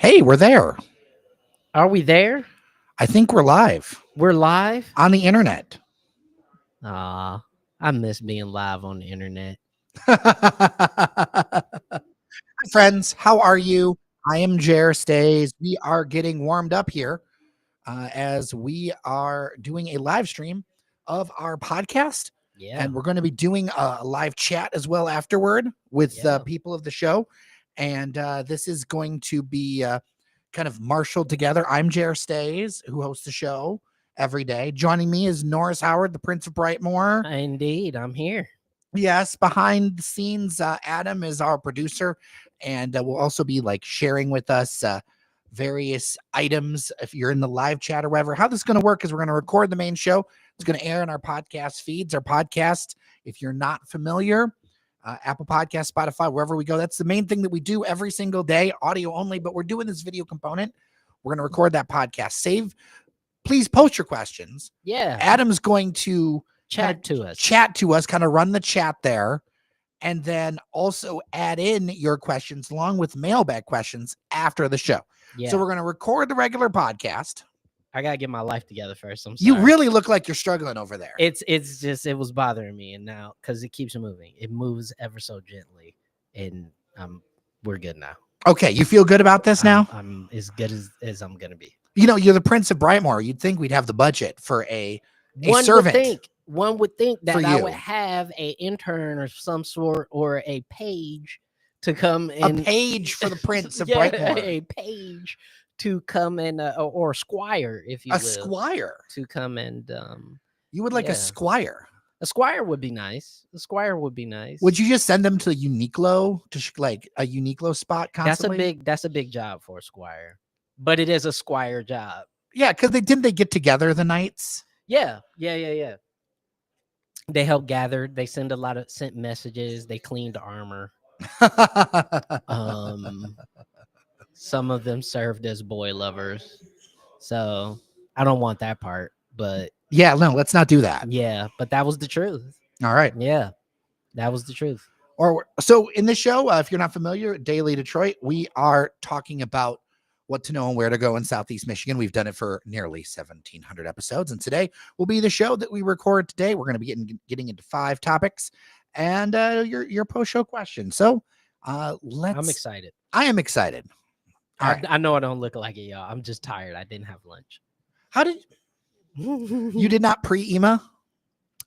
Hey, we're there. Are we there? I think we're live We're live? on the internet. Aw, I miss being live on the internet. Hi, friends. How are you? I am Jer Stays. We are getting warmed up here as we are doing a live stream of our podcast. Yeah. And we're going to be doing a live chat as well afterward with people of the show. And this is going to be kind of marshaled together. I'm Jer Stays, who hosts the show every day. Joining me is Norris Howard, the Prince of Brightmoor. Indeed, I'm here. Yes, behind the scenes, Adam is our producer, and will also be like sharing with us various items if you're in the live chat or whatever. How this is going to work is we're going to record the main show. It's going to air in our podcast feeds. Our podcast, if you're not familiar, Apple Podcast, Spotify, wherever we go. That's the main thing that we do every single day, audio only, but we're doing this video component. We're going to record that podcast. Please post your questions. Yeah. Adam's going to chat to us, kind of run the chat there, and then also add in your questions along with mailbag questions after the show. Yeah. So we're going to record the regular podcast. I gotta get my life together first. I'm sorry. You really look like you're struggling over there. It's just it was bothering me, and now because it keeps moving, it moves ever so gently, and we're good now. Okay, you feel good about this now? I'm as good as I'm gonna be. You know, you're the Prince of Brightmoor. You'd think we'd have the budget for a servant. One would think that I would have an intern or some sort or a page to come and a page for the Prince of Brightmoor. A page to come and or a squire, if you will. A squire to come and you would like a squire. A squire would be nice. A squire would be nice. Would you just send them to Uniqlo to like a Uniqlo spot constantly? That's a big job for a squire, but it is a squire job. Yeah, because they get together the nights. Yeah. They help gather. They sent messages. They cleaned armor. Some of them served as boy lovers. So I don't want that part, but yeah, no, let's not do that. Yeah, but that was the truth. All right. Yeah, that was the truth. So in this show, if you're not familiar, Daily Detroit, we are talking about what to know and where to go in Southeast Michigan. We've done it for nearly 1,700 episodes. And today will be the show that we record today. We're going to be getting into 5 topics and your post-show questions. So I'm excited. I am excited. I know I don't look like it, y'all. I'm just tired. I didn't have lunch. How did you did not pre-EMA?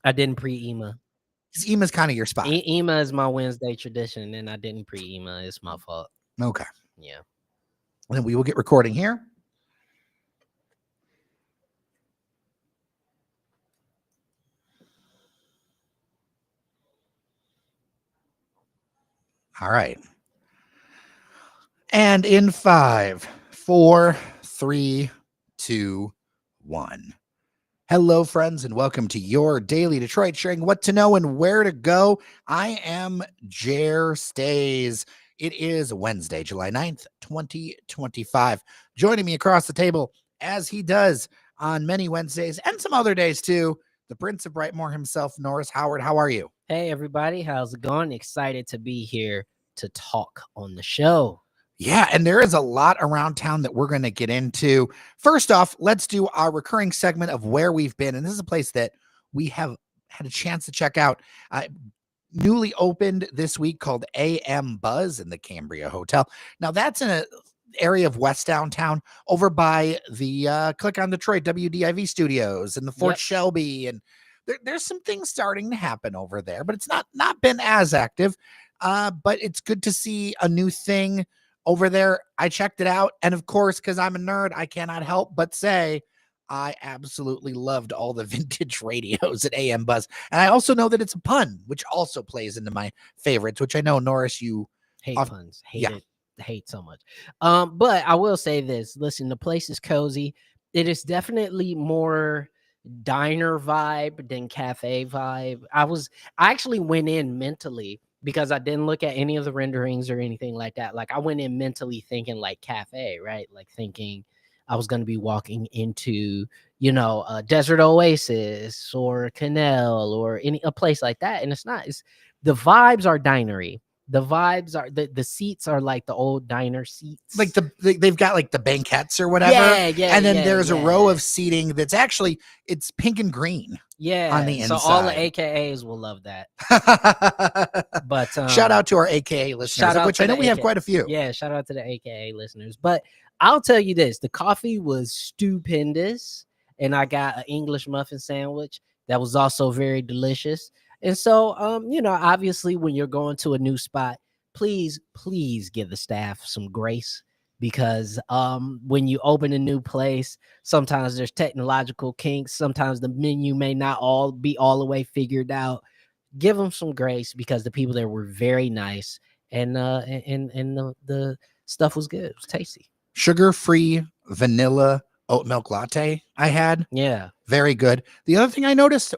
I didn't pre-EMA. EMA's kind of your spot. EMA is my Wednesday tradition, and I didn't pre-EMA. It's my fault. Okay. Yeah. And then we will get recording here. All right. And in 5, 4, 3, 2, 1. Hello, friends, and welcome to your Daily Detroit, sharing what to know and where to go. I am Jer Stays. It is Wednesday, July 9th, 2025. Joining me across the table, as he does on many Wednesdays and some other days too, the Prince of Brightmoor himself, Norris Howard. How are you? Hey, everybody. How's it going? Excited to be here to talk on the show. Yeah, and there is a lot around town that we're going to get into. First off, let's do our recurring segment of where we've been. And this is a place that we have had a chance to check out. Newly opened this week called AM Buzz in the Cambria Hotel. Now, that's in an area of West Downtown over by the Click on Detroit WDIV studios and the Fort Shelby. And there's some things starting to happen over there, but it's not been as active. But it's good to see a new thing over there. I checked it out. And of course, because I'm a nerd, I cannot help but say I absolutely loved all the vintage radios at AM Buzz. And I also know that it's a pun, which also plays into my favorites, which I know, Norris, you hate puns. Hate so much. But I will say this. Listen, the place is cozy. It is definitely more diner vibe than cafe vibe. I actually went in mentally because I didn't look at any of the renderings or anything like that. Like I went in mentally thinking like cafe, right? Like thinking I was going to be walking into, a Desert Oasis or Canal or a place like that. And it's not. The vibes are dinery. The vibes are the seats are like the old diner seats. Like they've got like the banquettes or whatever. Yeah, And then yeah, there's a row yeah. of seating that's actually it's pink and green on the Yeah, so all the inside. AKAs will love that. But Shout out to our AKA listeners, shout of out which to I know the we have AKA. quite a few. Yeah, shout out to the AKA listeners. But I'll tell you this: the coffee was stupendous, and I got an English muffin sandwich that was also very delicious. And so, obviously, when you're going to a new spot, please give the staff some grace because when you open a new place, sometimes there's technological kinks. Sometimes the menu may not all be all the way figured out. Give them some grace because the people there were very nice and the stuff was good. It was tasty. Sugar-free vanilla oat milk latte I had. Yeah. Very good. The other thing I noticed,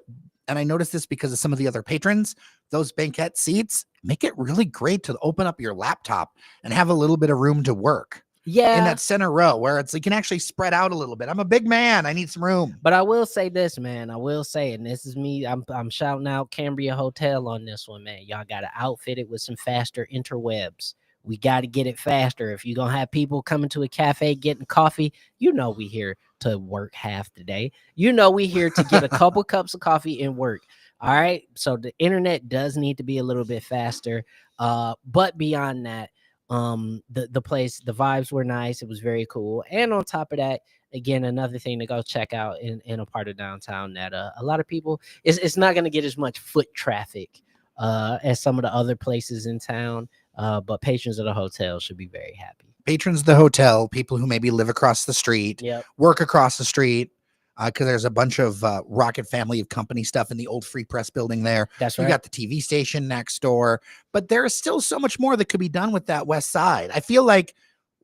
and I noticed this because of some of the other patrons, those banquette seats make it really great to open up your laptop and have a little bit of room to work. Yeah. In that center row where it's you can actually spread out a little bit. I'm a big man. I need some room. But I will say this, man. I will say, and this is me. I'm shouting out Cambria Hotel on this one, man. Y'all got to outfit it with some faster interwebs. We got to get it faster. If you're gonna have people coming to a cafe getting coffee, we here to work half the day. We here to get a couple cups of coffee and work. All right. So the internet does need to be a little bit faster. But beyond that, the place, the vibes were nice. It was very cool. And on top of that, again, another thing to go check out in a part of downtown that a lot of people it's not going to get as much foot traffic as some of the other places in town. But patrons of the hotel should be very happy. Patrons of the hotel, people who maybe live across the street, work across the street, because there's a bunch of Rocket Family of Company stuff in the old Free Press building there. That's right. You got the TV station next door, but there is still so much more that could be done with that west side. I feel like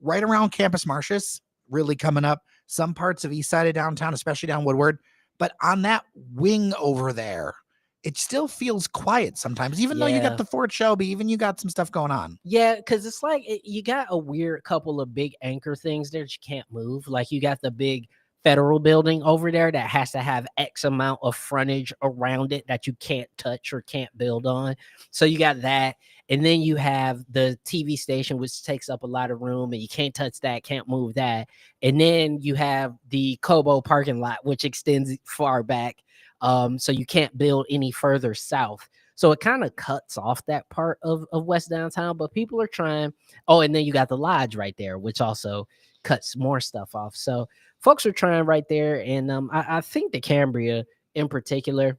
right around Campus Martius, really coming up, some parts of east side of downtown, especially down Woodward, but on that wing over there, it still feels quiet sometimes, even though you got the Fort Shelby, even you got some stuff going on. Yeah, because it's like you got a weird couple of big anchor things there that you can't move. Like you got the big federal building over there that has to have X amount of frontage around it that you can't touch or can't build on. So you got that. And then you have the TV station, which takes up a lot of room and you can't touch that, can't move that. And then you have the Kobo parking lot, which extends far back. So you can't build any further south. So it kind of cuts off that part of West Downtown, but people are trying. Oh, and then you got the lodge right there, which also cuts more stuff off. So folks are trying right there. And I think the Cambria in particular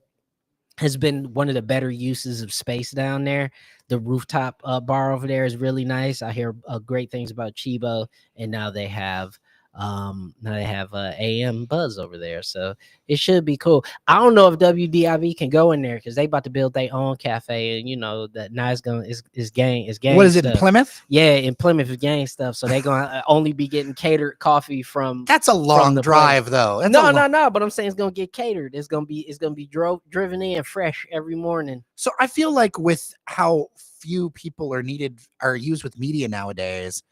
has been one of the better uses of space down there. The rooftop bar over there is really nice. I hear great things about Chibo, and now they have AM Buzz over there, so it should be cool. I don't know if WDIV can go in there because they about to build their own cafe, and that now it's gang. What is it stuff. in Plymouth? Yeah, in Plymouth is gang stuff, so they're gonna only be getting catered coffee from. That's a long drive, though. No. But I'm saying it's gonna get catered. It's gonna be driven in fresh every morning. So I feel like with how few people are used with media nowadays,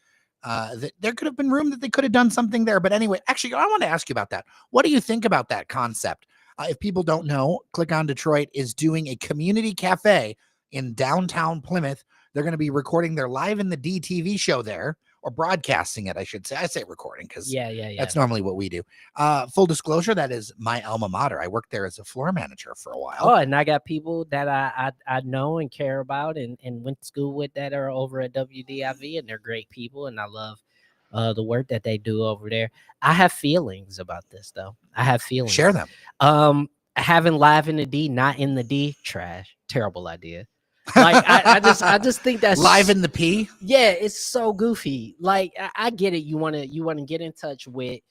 that there could have been room that they could have done something there. But anyway, actually, I want to ask you about that. What do you think about that concept? If people don't know, Click on Detroit is doing a community cafe in downtown Plymouth. They're going to be recording their Live in the D TV show there, or broadcasting it, I should say. I say recording because that's normally what we do. Full disclosure, that is my alma mater. I worked there as a floor manager for a while. Oh, and I got people that I know and care about and went to school with that are over at WDIV, and they're great people, and I love the work that they do over there. I have feelings about this, though. I have feelings. Share them. Having Live in the D, not in the D, trash. Terrible idea. Like I just think that's Live in the P. Yeah, it's so goofy. Like I get it. You want to get in touch with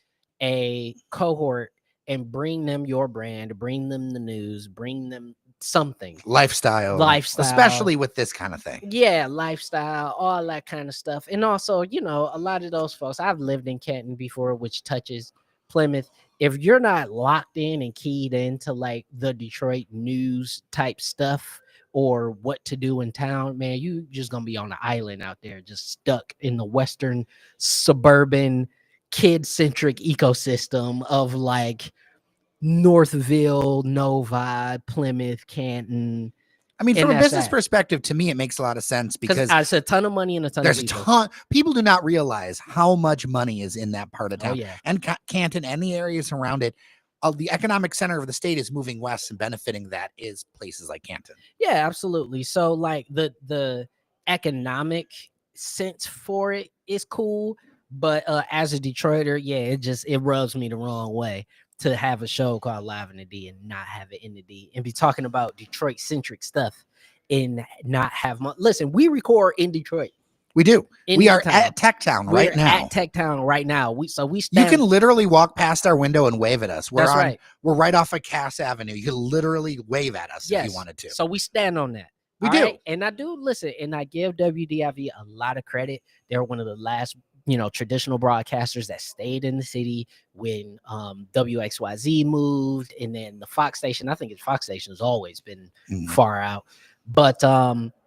a cohort and bring them your brand, bring them the news, bring them something. Lifestyle, especially with this kind of thing. Yeah, lifestyle, all that kind of stuff. And also, a lot of those folks, I've lived in Canton before, which touches Plymouth. If you're not locked in and keyed into like the Detroit news type stuff, or what to do in town, man, you just gonna be on an island out there, just stuck in the western suburban kid-centric ecosystem of like Northville, Novi, Plymouth, Canton, I mean, And from a that's business that. perspective, to me, it makes a lot of sense because it's a ton of money and a ton of there's a people. ton. People do not realize how much money is in that part of town. Oh, yeah. And Canton and the areas around it. The economic center of the state is moving west, and benefiting that is places like Canton. Yeah, absolutely. So like the economic sense for it is cool, but as a Detroiter, yeah, it rubs me the wrong way to have a show called Live in the D and not have it in the D and be talking about Detroit centric stuff and not have listen, we record in Detroit. We do. In we are town. at Tech Town right now. At Tech Town right now. We You stand. can literally walk past our window and wave at us. That's right. We're right off of Cass Avenue. You can literally wave at us if you wanted to. So we stand on that. We do. Right? And I do listen, and I give WDIV a lot of credit. They're one of the last, traditional broadcasters that stayed in the city when WXYZ moved, and then the Fox station. I think Fox station has always been far out. But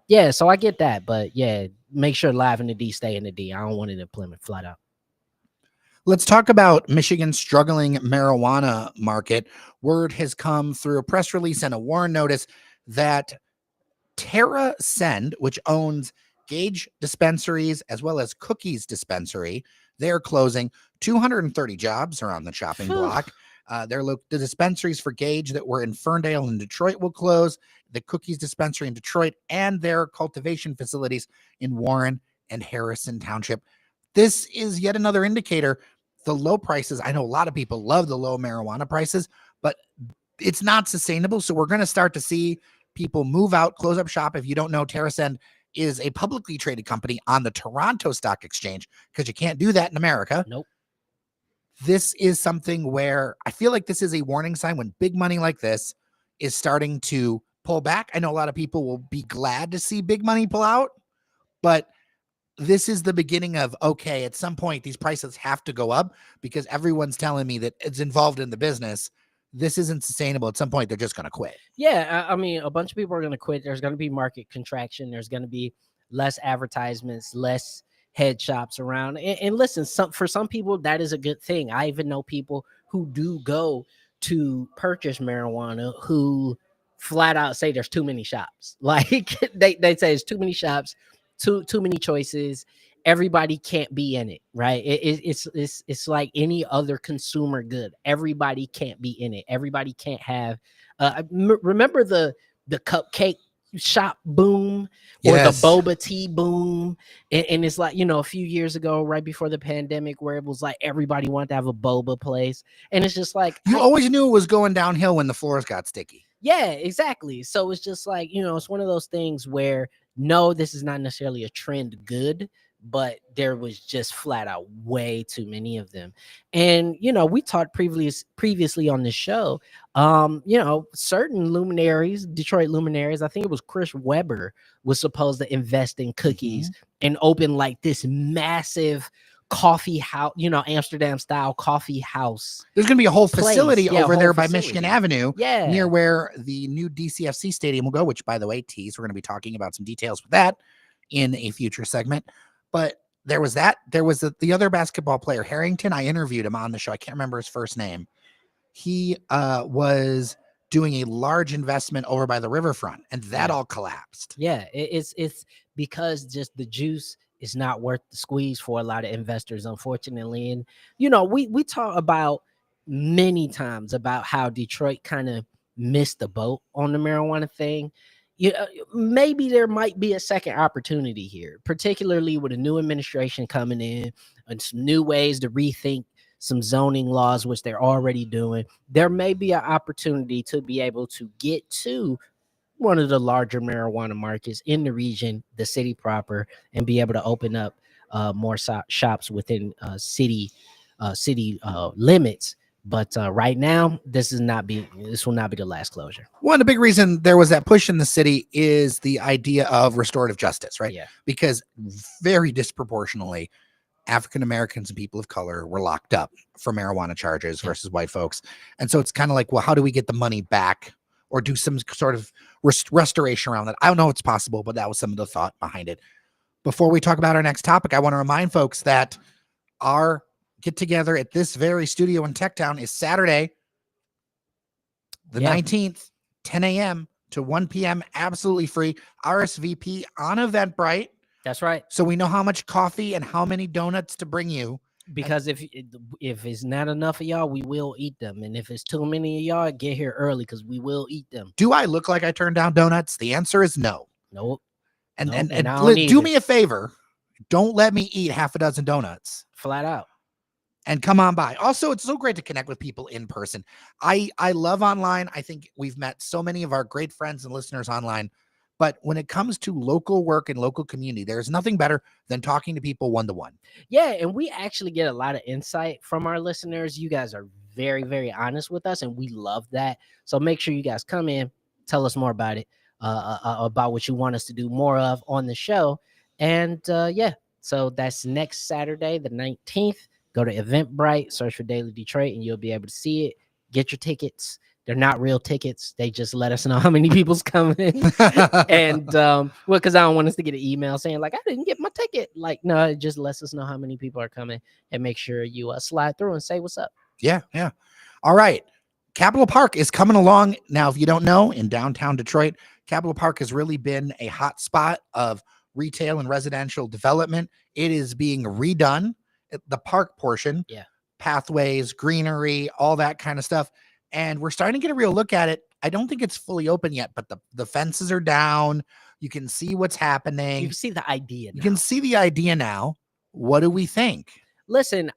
yeah, so I get that. But yeah, make sure Live in the D stay in the D. I don't want it in Plymouth flat out. Let's talk about Michigan's struggling marijuana market. Word has come through a press release and a Warren notice that Terra Send, which owns Gage dispensaries as well as Cookies dispensary, they're closing. 230 jobs are on the chopping block. The dispensaries for Gage that were in Ferndale and Detroit will close. The Cookies dispensary in Detroit and their cultivation facilities in Warren and Harrison Township. This is yet another indicator. The low prices, I know a lot of people love the low marijuana prices, but it's not sustainable. So we're going to start to see people move out, close up shop. If you don't know, TerraSend is a publicly traded company on the Toronto Stock Exchange because you can't do that in America. Nope. This is something where I feel like this is a warning sign when big money like this is starting to pull back. I know a lot of people will be glad to see big money pull out, but this is the beginning of, okay, at some point these prices have to go up because everyone's telling me that it's involved in the business. This isn't sustainable. At some point, they're just going to quit. Yeah, I mean, a bunch of people are going to quit. There's going to be market contraction. There's going to be less advertisements, less head shops around. And listen, for some people, that is a good thing. I even know people who do go to purchase marijuana who flat out say there's too many shops. Like they say it's too many shops, too many choices. Everybody can't be in it, right? It's like any other consumer good. Everybody can't be in it. Everybody can't have. Remember the cupcake shop boom or the boba tea boom, and it's like a few years ago, right before the pandemic, where it was like everybody wanted to have a boba place, and it's just like you always knew it was going downhill when the floors got sticky. Yeah, exactly. So it's just like it's one of those things where no, this is not necessarily a trend good, but there was just flat out way too many of them. And we talked previously on the show, certain luminaries, Detroit luminaries, I think it was Chris Webber, was supposed to invest in Cookies and open like this massive coffee house, Amsterdam style coffee house. There's going to be a whole facility over there by Michigan Avenue, near where the new DCFC stadium will go, which, by the way, tease, we're going to be talking about some details with that in a future segment. But there was that. There was the other basketball player, Harrington. I interviewed him on the show. I can't remember his first name. He was doing a large investment over by the riverfront, and that all collapsed. Yeah, it's because just the juice is not worth the squeeze for a lot of investors, unfortunately. And we talk about many times about how Detroit kind of missed the boat on the marijuana thing. Maybe there might be a second opportunity here, particularly with a new administration coming in and some new ways to rethink some zoning laws, which they're already doing. There may be an opportunity to be able to get to one of the larger marijuana markets in the region, the city proper, and be able to open up more shops within city limits. But right now, this will not be the last closure. One of the big reason there was that push in the city is the idea of restorative justice, right? Yeah. Because very disproportionately, African Americans and people of color were locked up for marijuana charges versus white folks. And so it's kind of like, well, how do we get the money back or do some sort of restoration around that? I don't know if it's possible, but that was some of the thought behind it. Before we talk about our next topic, I want to remind folks that our get together at this very studio in Techtown is Saturday, the 19th, 10 a.m., to 1 p.m. absolutely free. RSVP on Eventbrite. That's right. So we know how much coffee and how many donuts to bring you. Because if it's not enough of y'all, we will eat them. And if it's too many of y'all, get here early because we will eat them. Do I look like I turned down donuts? The answer is no. Nope. And do me a favor. Don't let me eat half a dozen donuts. Flat out. And come on by. Also, it's so great to connect with people in person. I love online. I think we've met so many of our great friends and listeners online. But when it comes to local work and local community, there's nothing better than talking to people one-to-one. Yeah, and we actually get a lot of insight from our listeners. You guys are very, very honest with us, and we love that. So make sure you guys come in, tell us more about it, about what you want us to do more of on the show. And yeah, so that's next Saturday, the 19th. Go to Eventbrite, search for Daily Detroit, and you'll be able to see it. Get your tickets. They're not real tickets. They just let us know how many people's coming. And well, because I don't want us to get an email saying like I didn't get my ticket. Like, no, it just lets us know how many people are coming, and make sure you slide through and say what's up. Yeah. All right. Capitol Park is coming along. Now, if you don't know, in downtown Detroit, Capitol Park has really been a hot spot of retail and residential development. It is being redone. The park portion, pathways, greenery, all that kind of stuff. And we're starting to get a real look at it. I don't think it's fully open yet, but the fences are down. You can see what's happening. You can see the idea now. You can see the idea now. What do we think? Listen,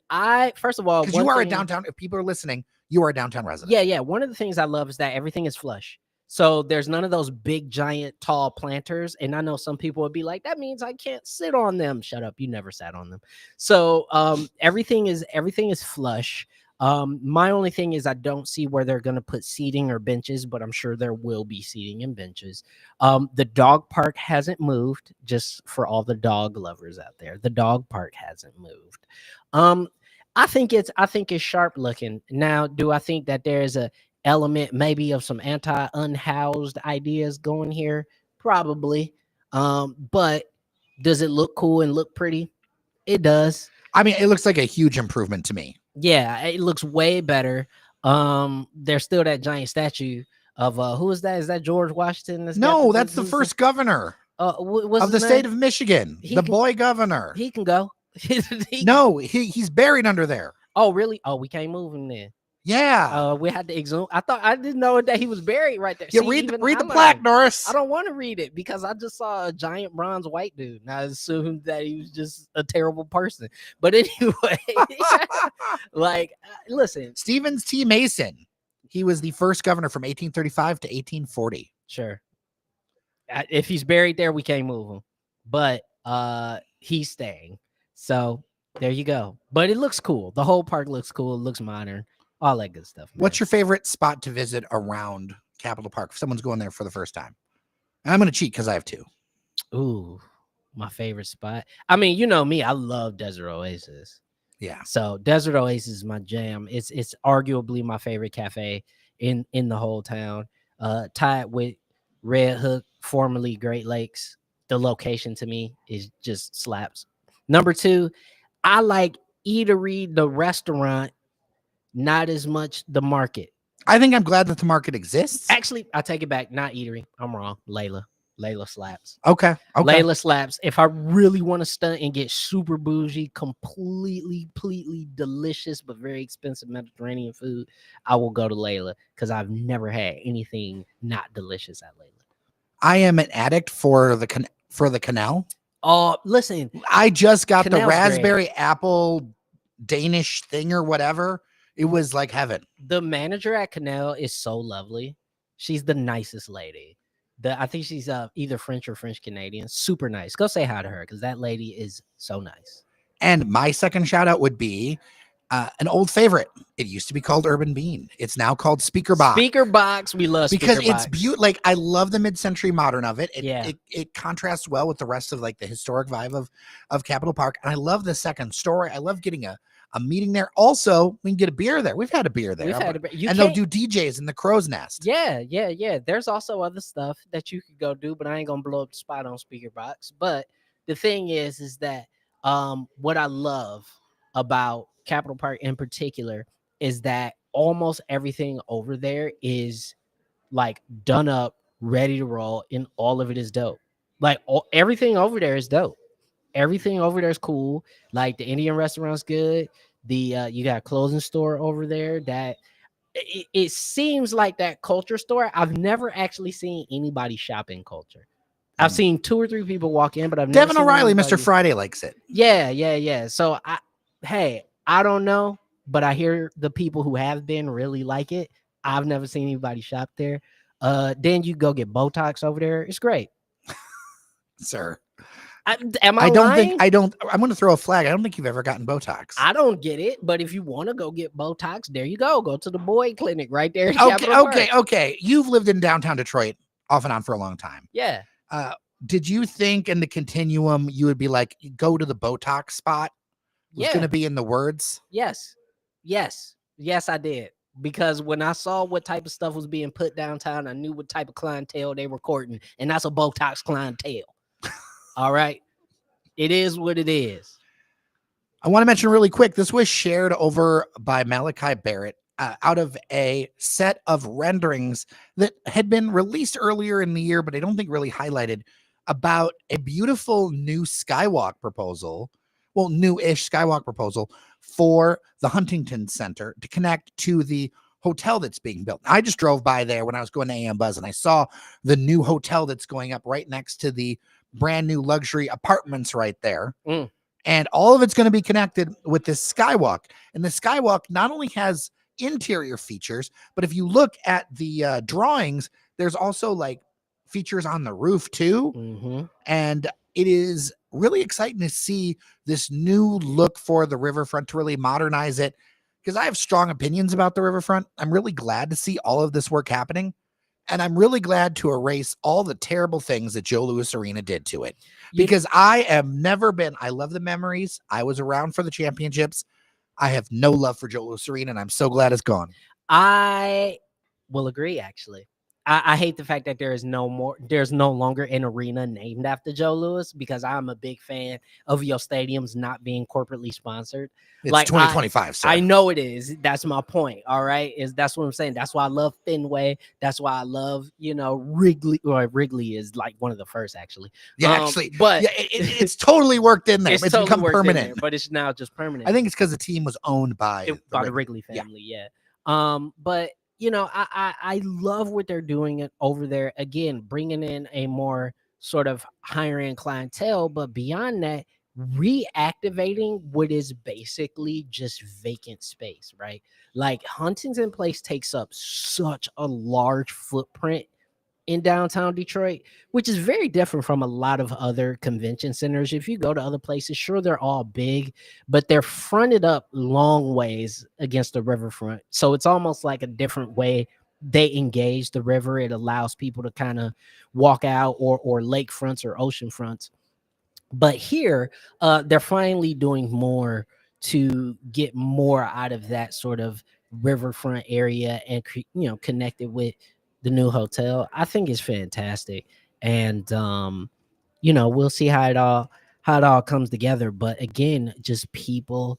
first of all, because you are a downtown, if people are listening, you are a downtown resident. Yeah. One of the things I love is that everything is flush. So there's none of those big, giant, tall planters. And I know some people would be like, that means I can't sit on them. Shut up. You never sat on them. So everything is flush. My only thing is I don't see where they're going to put seating or benches, but I'm sure there will be seating and benches. The dog park hasn't moved, just for all the dog lovers out there. The dog park hasn't moved. I think it's sharp looking. Now, do I think that there's a element maybe of some anti-unhoused ideas going here? Probably. But does it look cool and look pretty? It does. I mean, it looks like a huge improvement to me. Yeah, it looks way better. There's still that giant statue of who is that? Is that George Washington? No, that's the first governor of the state of Michigan. The boy governor. He can go. No, he's buried under there. Oh, really? Oh, we can't move him then. Yeah. We had to exhume. I didn't know that he was buried right there. Yeah, read the plaque, Norris. I don't want to read it because I just saw a giant bronze white dude, and I assumed that he was just a terrible person. But anyway, listen, Stevens T. Mason. He was the first governor from 1835 to 1840. Sure. If he's buried there, we can't move him, but he's staying. So there you go. But it looks cool. The whole park looks cool. It looks modern. All that good stuff. Man. What's your favorite spot to visit around Capitol Park if someone's going there for the first time? And I'm going to cheat because I have two. Ooh, my favorite spot. I mean, you know me. I love Desert Oasis. Yeah. So Desert Oasis is my jam. It's arguably my favorite cafe in the whole town. Tied with Red Hook, formerly Great Lakes. The location to me is just slaps. Number two, I like Eatery, the restaurant. Not as much the market. I think I'm glad that the market exists. Actually, I take it back. Not Eatery. I'm wrong. Layla slaps. Okay. Layla slaps. If I really want to stunt and get super bougie, completely delicious but very expensive Mediterranean food, I will go to Layla because I've never had anything not delicious at Layla. I am an addict for the canal. Oh, listen. I just got Canal's the raspberry great. Apple Danish thing or whatever. It was like heaven. The manager at Canal is so lovely. She's the nicest lady. I think she's either French or French Canadian. Super nice. Go say hi to her because that lady is so nice. And my second shout out would be an old favorite. It used to be called Urban Bean. It's now called Speaker Box. Speaker Box. We love because Speaker it's Box. beautiful. Like I love the mid-century modern of it. Yeah. It contrasts well with the rest of like the historic vibe of Capitol Park. And I love the second story. I love getting a meeting there. Also, we can get a beer there. We've had a beer there. And they'll do DJs in the Crow's Nest. Yeah. There's also other stuff that you could go do, but I ain't gonna blow up the spot on Speaker Box. But the thing is that what I love about Capitol Park in particular is that almost everything over there is like done up, ready to roll, and all of it is dope. Like everything over there is dope. Everything over there is cool. Like the Indian restaurant's good. The you got a clothing store over there that it seems like that culture store. I've never actually seen anybody shop in culture. I've seen 2 or 3 people walk in, but I've never Devin seen O'Reilly, anybody. Mr. Friday likes it. Yeah. So I don't know, but I hear the people who have been really like it. I've never seen anybody shop there. Then you go get Botox over there. It's great. Sir. Am I I don't lying? think I'm going to throw a flag. I don't think you've ever gotten Botox. I don't get it, but if you want to go get Botox, there you go. Go to the Boyd Clinic right there. In Okay. You've lived in downtown Detroit off and on for a long time. Yeah. Did you think in the continuum you would be like, go to the Botox spot? It was going to be in the words? Yes, I did. Because when I saw what type of stuff was being put downtown, I knew what type of clientele they were courting, and that's a Botox clientele. All right. It is what it is. I want to mention really quick, this was shared over by Malachi Barrett out of a set of renderings that had been released earlier in the year, but I don't think really highlighted, about a beautiful new skywalk proposal. Well, new-ish skywalk proposal for the Huntington Center to connect to the hotel that's being built. I just drove by there when I was going to AM Buzz, and I saw the new hotel that's going up right next to the brand new luxury apartments right there. And all of it's going to be connected with this skywalk. And the skywalk not only has interior features, but if you look at the drawings, there's also like features on the roof too. And it is really exciting to see this new look for the riverfront, to really modernize it, because I have strong opinions about the riverfront. I'm really glad to see all of this work happening. And I'm really glad to erase all the terrible things that Joe Louis Arena did to it, because I love the memories. I was around for the championships. I have no love for Joe Louis Arena, and I'm so glad it's gone. I will agree, actually. I hate the fact that there's no longer an arena named after Joe Louis, because I'm a big fan of your stadiums not being corporately sponsored. It's like 2025. I know it is. That's my point. All right. That's what I'm saying. That's why I love Fenway. That's why I love, Wrigley. Or Wrigley is like one of the first, actually. Yeah, but it's totally worked in there. It's totally become permanent, there, but it's now just permanent. I think it's because the team was owned by the Wrigley family. Yeah. But I love what they're doing over there. Again, bringing in a more sort of higher end clientele, but beyond that, reactivating what is basically just vacant space, right? Like Huntington Place takes up such a large footprint in downtown Detroit, which is very different from a lot of other convention centers. If you go to other places, sure, they're all big, but they're fronted up long ways against the riverfront. So it's almost like a different way they engage the river. It allows people to kind of walk out, or lakefronts or ocean fronts. But here, they're finally doing more to get more out of that sort of riverfront area and connect it with the new hotel. I think it's fantastic, and we'll see how it all comes together. But again, just people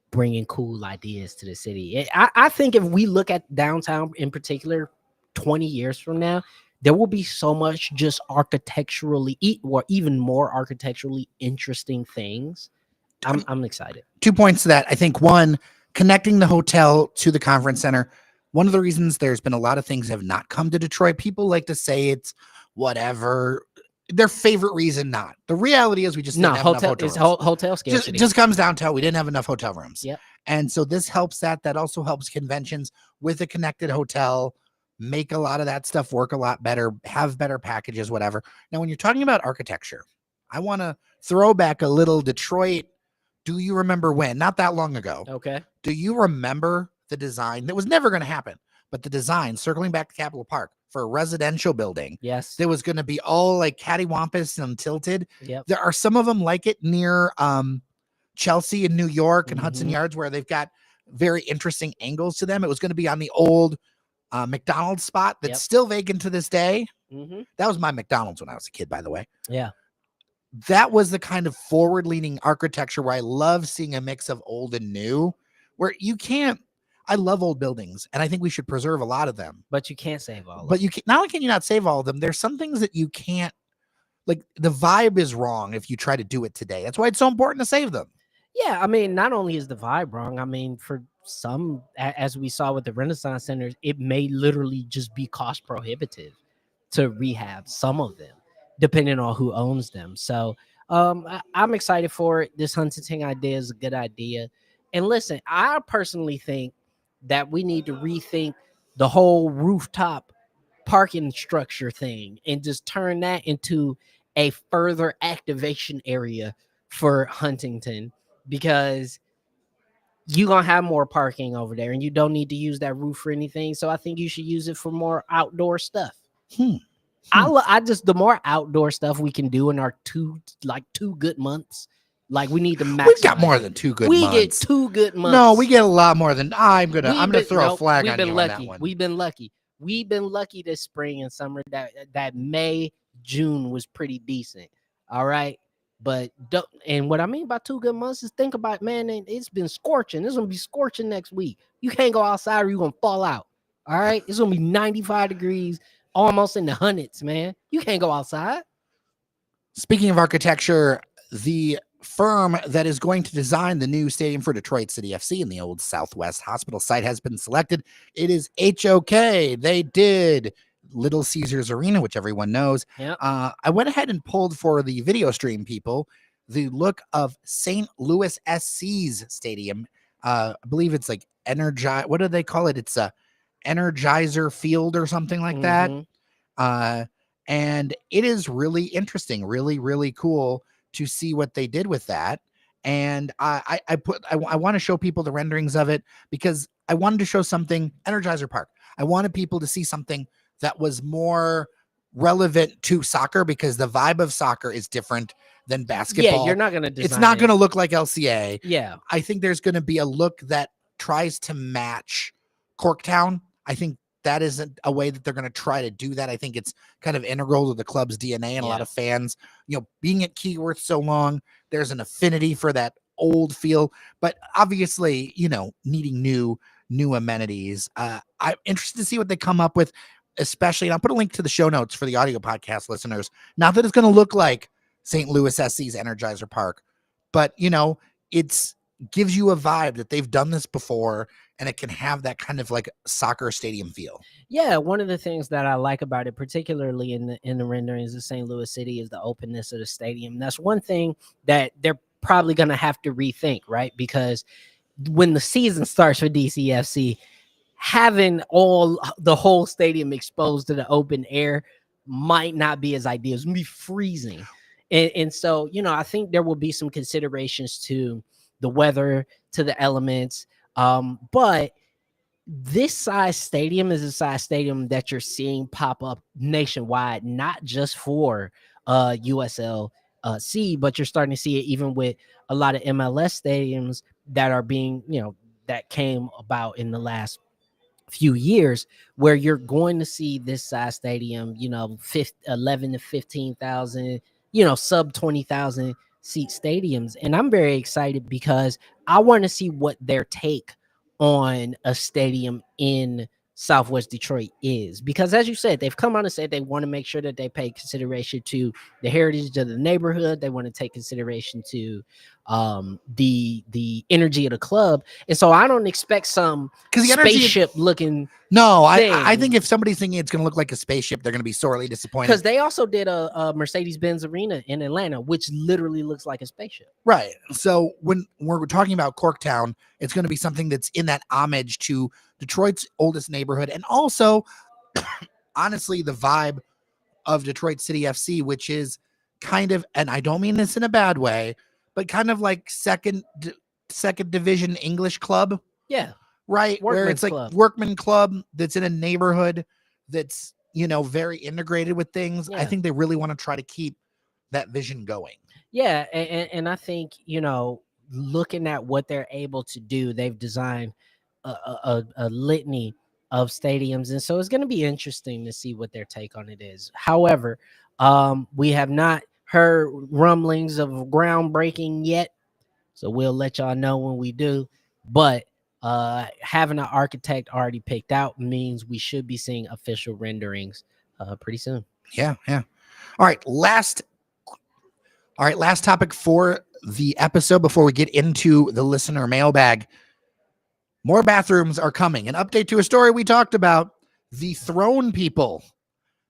bringing cool ideas to the city. I think if we look at downtown in particular, 20 years from now, there will be so much just architecturally, or even more architecturally interesting things. I'm excited. 2 points to that. I think one, connecting the hotel to the conference center. One of the reasons there's been a lot of things have not come to Detroit. People like to say it's whatever, their favorite reason not. The reality is we just didn't have enough hotel rooms. Hotel scarcity. Just comes down to we didn't have enough hotel rooms. Yep. And so this helps that. That also helps conventions with a connected hotel make a lot of that stuff work a lot better, have better packages, whatever. Now, when you're talking about architecture, I want to throw back a little Detroit. Do you remember when? Not that long ago. Okay. Do you remember the design that was never going to happen, but the design, circling back to Capitol Park, for a residential building? Yes. That was going to be all like cattywampus and tilted. Yep. There are some of them like it near Chelsea in New York and Hudson Yards, where they've got very interesting angles to them. It was going to be on the old McDonald's spot that's still vacant to this day. That was my McDonald's when I was a kid, by the way. Yeah. That was the kind of forward-leaning architecture where I love seeing a mix of old and new, where you can't, I love old buildings, and I think we should preserve a lot of them. But you can't save all of But them. you can, not only can you not save all of them, there's some things that you can't, like the vibe is wrong if you try to do it today. That's why it's so important to save them. Yeah, I mean, not only is the vibe wrong, I mean, for some, as we saw with the Renaissance centers, it may literally just be cost prohibitive to rehab some of them, depending on who owns them. So I'm excited for it. This Huntington idea is a good idea. And listen, I personally think that we need to rethink the whole rooftop parking structure thing and just turn that into a further activation area for Huntington, because you're gonna have more parking over there and you don't need to use that roof for anything. So I think you should use it for more outdoor stuff. I just, the more outdoor stuff we can do in our two good months, like we need to maximize. We've got more than 2 good months. We get 2 good months. No, we get a lot more than I'm gonna throw a flag on you lucky. on that one. We've been lucky. We've been lucky this spring and summer that May, June was pretty decent. All right. But and what I mean by 2 good months is, think about, man, it's been scorching. It's gonna be scorching next week. You can't go outside or you're gonna fall out. All right. It's gonna be 95 degrees, almost in the hundreds, man. You can't go outside. Speaking of architecture, the firm that is going to design the new stadium for Detroit City FC in the old Southwest Hospital site has been selected. It is HOK. They did Little Caesars Arena, which everyone knows. Yep. I went ahead and pulled for the video stream people the look of St. Louis SC's stadium. I believe it's like Energize. What do they call it? It's a Energizer Field or something like that. And it is really interesting, really, really cool to see what they did with that. And I want to show people the renderings of it because I wanted to show something, Energizer Park. I wanted people to see something that was more relevant to soccer, because the vibe of soccer is different than basketball. Yeah, you're not going to design It's not going to look like LCA. Yeah. I think there's going to be a look that tries to match Corktown. I think that isn't a way that they're going to try to do that. I think it's kind of integral to the club's DNA, and a lot of fans, being at Keyworth so long, there's an affinity for that old feel, but obviously, needing new amenities. I'm interested to see what they come up with, especially, and I'll put a link to the show notes for the audio podcast listeners. Not that it's going to look like St. Louis SC's Energizer Park, but it's gives you a vibe that they've done this before, and it can have that kind of like soccer stadium feel. Yeah, one of the things that I like about it, particularly in the renderings of St. Louis City, is the openness of the stadium. That's one thing that they're probably going to have to rethink, right? Because when the season starts for DCFC, having the whole stadium exposed to the open air might not be as ideal. It's going to be freezing. And so, I think there will be some considerations to the weather, to the elements. But this size stadium is a size stadium that you're seeing pop up nationwide, not just for USLC, but you're starting to see it even with a lot of MLS stadiums that are being, that came about in the last few years, where you're going to see this size stadium, 11 to 15,000, sub 20,000 seat stadiums. And I'm very excited because I want to see what their take on a stadium in Southwest Detroit is, because as you said, they've come out and said they want to make sure that they pay consideration to the heritage of the neighborhood. They want to take consideration to the energy of the club. And so I don't expect some spaceship looking. No, I think if somebody's thinking it's going to look like a spaceship, they're going to be sorely disappointed, because they also did a Mercedes-Benz Arena in Atlanta, which literally looks like a spaceship. Right. So when we're talking about Corktown, it's going to be something that's in that homage to Detroit's oldest neighborhood, and also honestly the vibe of Detroit City FC, which is kind of, and I don't mean this in a bad way, but kind of like second division English club. Yeah. Right. Where it's like workman club that's in a neighborhood that's, very integrated with things. Yeah. I think they really want to try to keep that vision going. Yeah. And I think, looking at what they're able to do, they've designed a litany of stadiums. And so it's going to be interesting to see what their take on it is. However, we have not heard rumblings of groundbreaking yet, so we'll let y'all know when we do. But Having an architect already picked out means we should be seeing official renderings pretty soon. Yeah. All right, last topic for the episode before we get into the listener mailbag. More bathrooms are coming. An update to a story we talked about. The Throne people,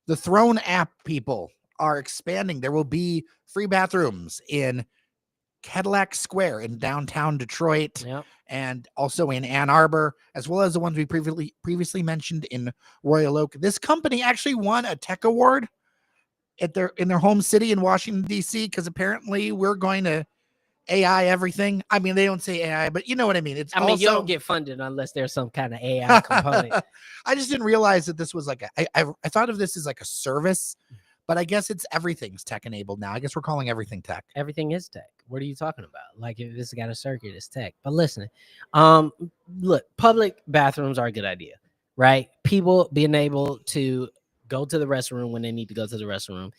the Throne app people are expanding. There will be free bathrooms in Cadillac Square in downtown Detroit, and also in Ann Arbor, as well as the ones we previously mentioned in Royal Oak. This company actually won a tech award in their home city in Washington, D.C., because apparently we're going to AI everything. I mean, they don't say AI, but you know what I mean. You don't get funded unless there's some kind of AI component. I just didn't realize that this was like I thought of this as like a service, but I guess it's everything's tech enabled now. I guess we're calling everything tech. Everything is tech. What are you talking about? Like, if this got a circuit, it's tech. But listen, look, public bathrooms are a good idea, right? People being able to go to the restroom when they need to go to the restroom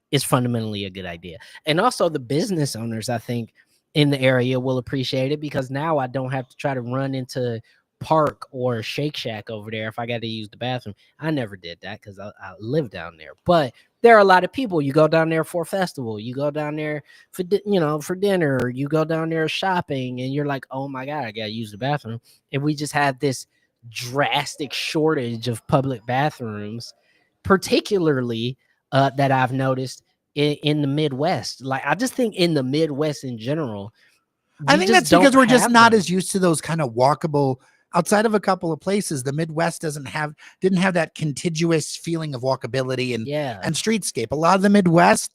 is fundamentally a good idea. And also the business owners, I think, in the area will appreciate it, because now I don't have to try to run into Park or Shake Shack over there if I got to use the bathroom. I never did that because I live down there. But there are a lot of people. You go down there for a festival, you go down there for for dinner, you go down there shopping, and you're like, oh my God, I gotta use the bathroom. And we just had this drastic shortage of public bathrooms, particularly that I've noticed in the Midwest. Like, I just think in the Midwest in general, I think that's because we're just not as used to those kind of walkable. Outside of a couple of places, the Midwest didn't have that contiguous feeling of walkability and streetscape. A lot of the Midwest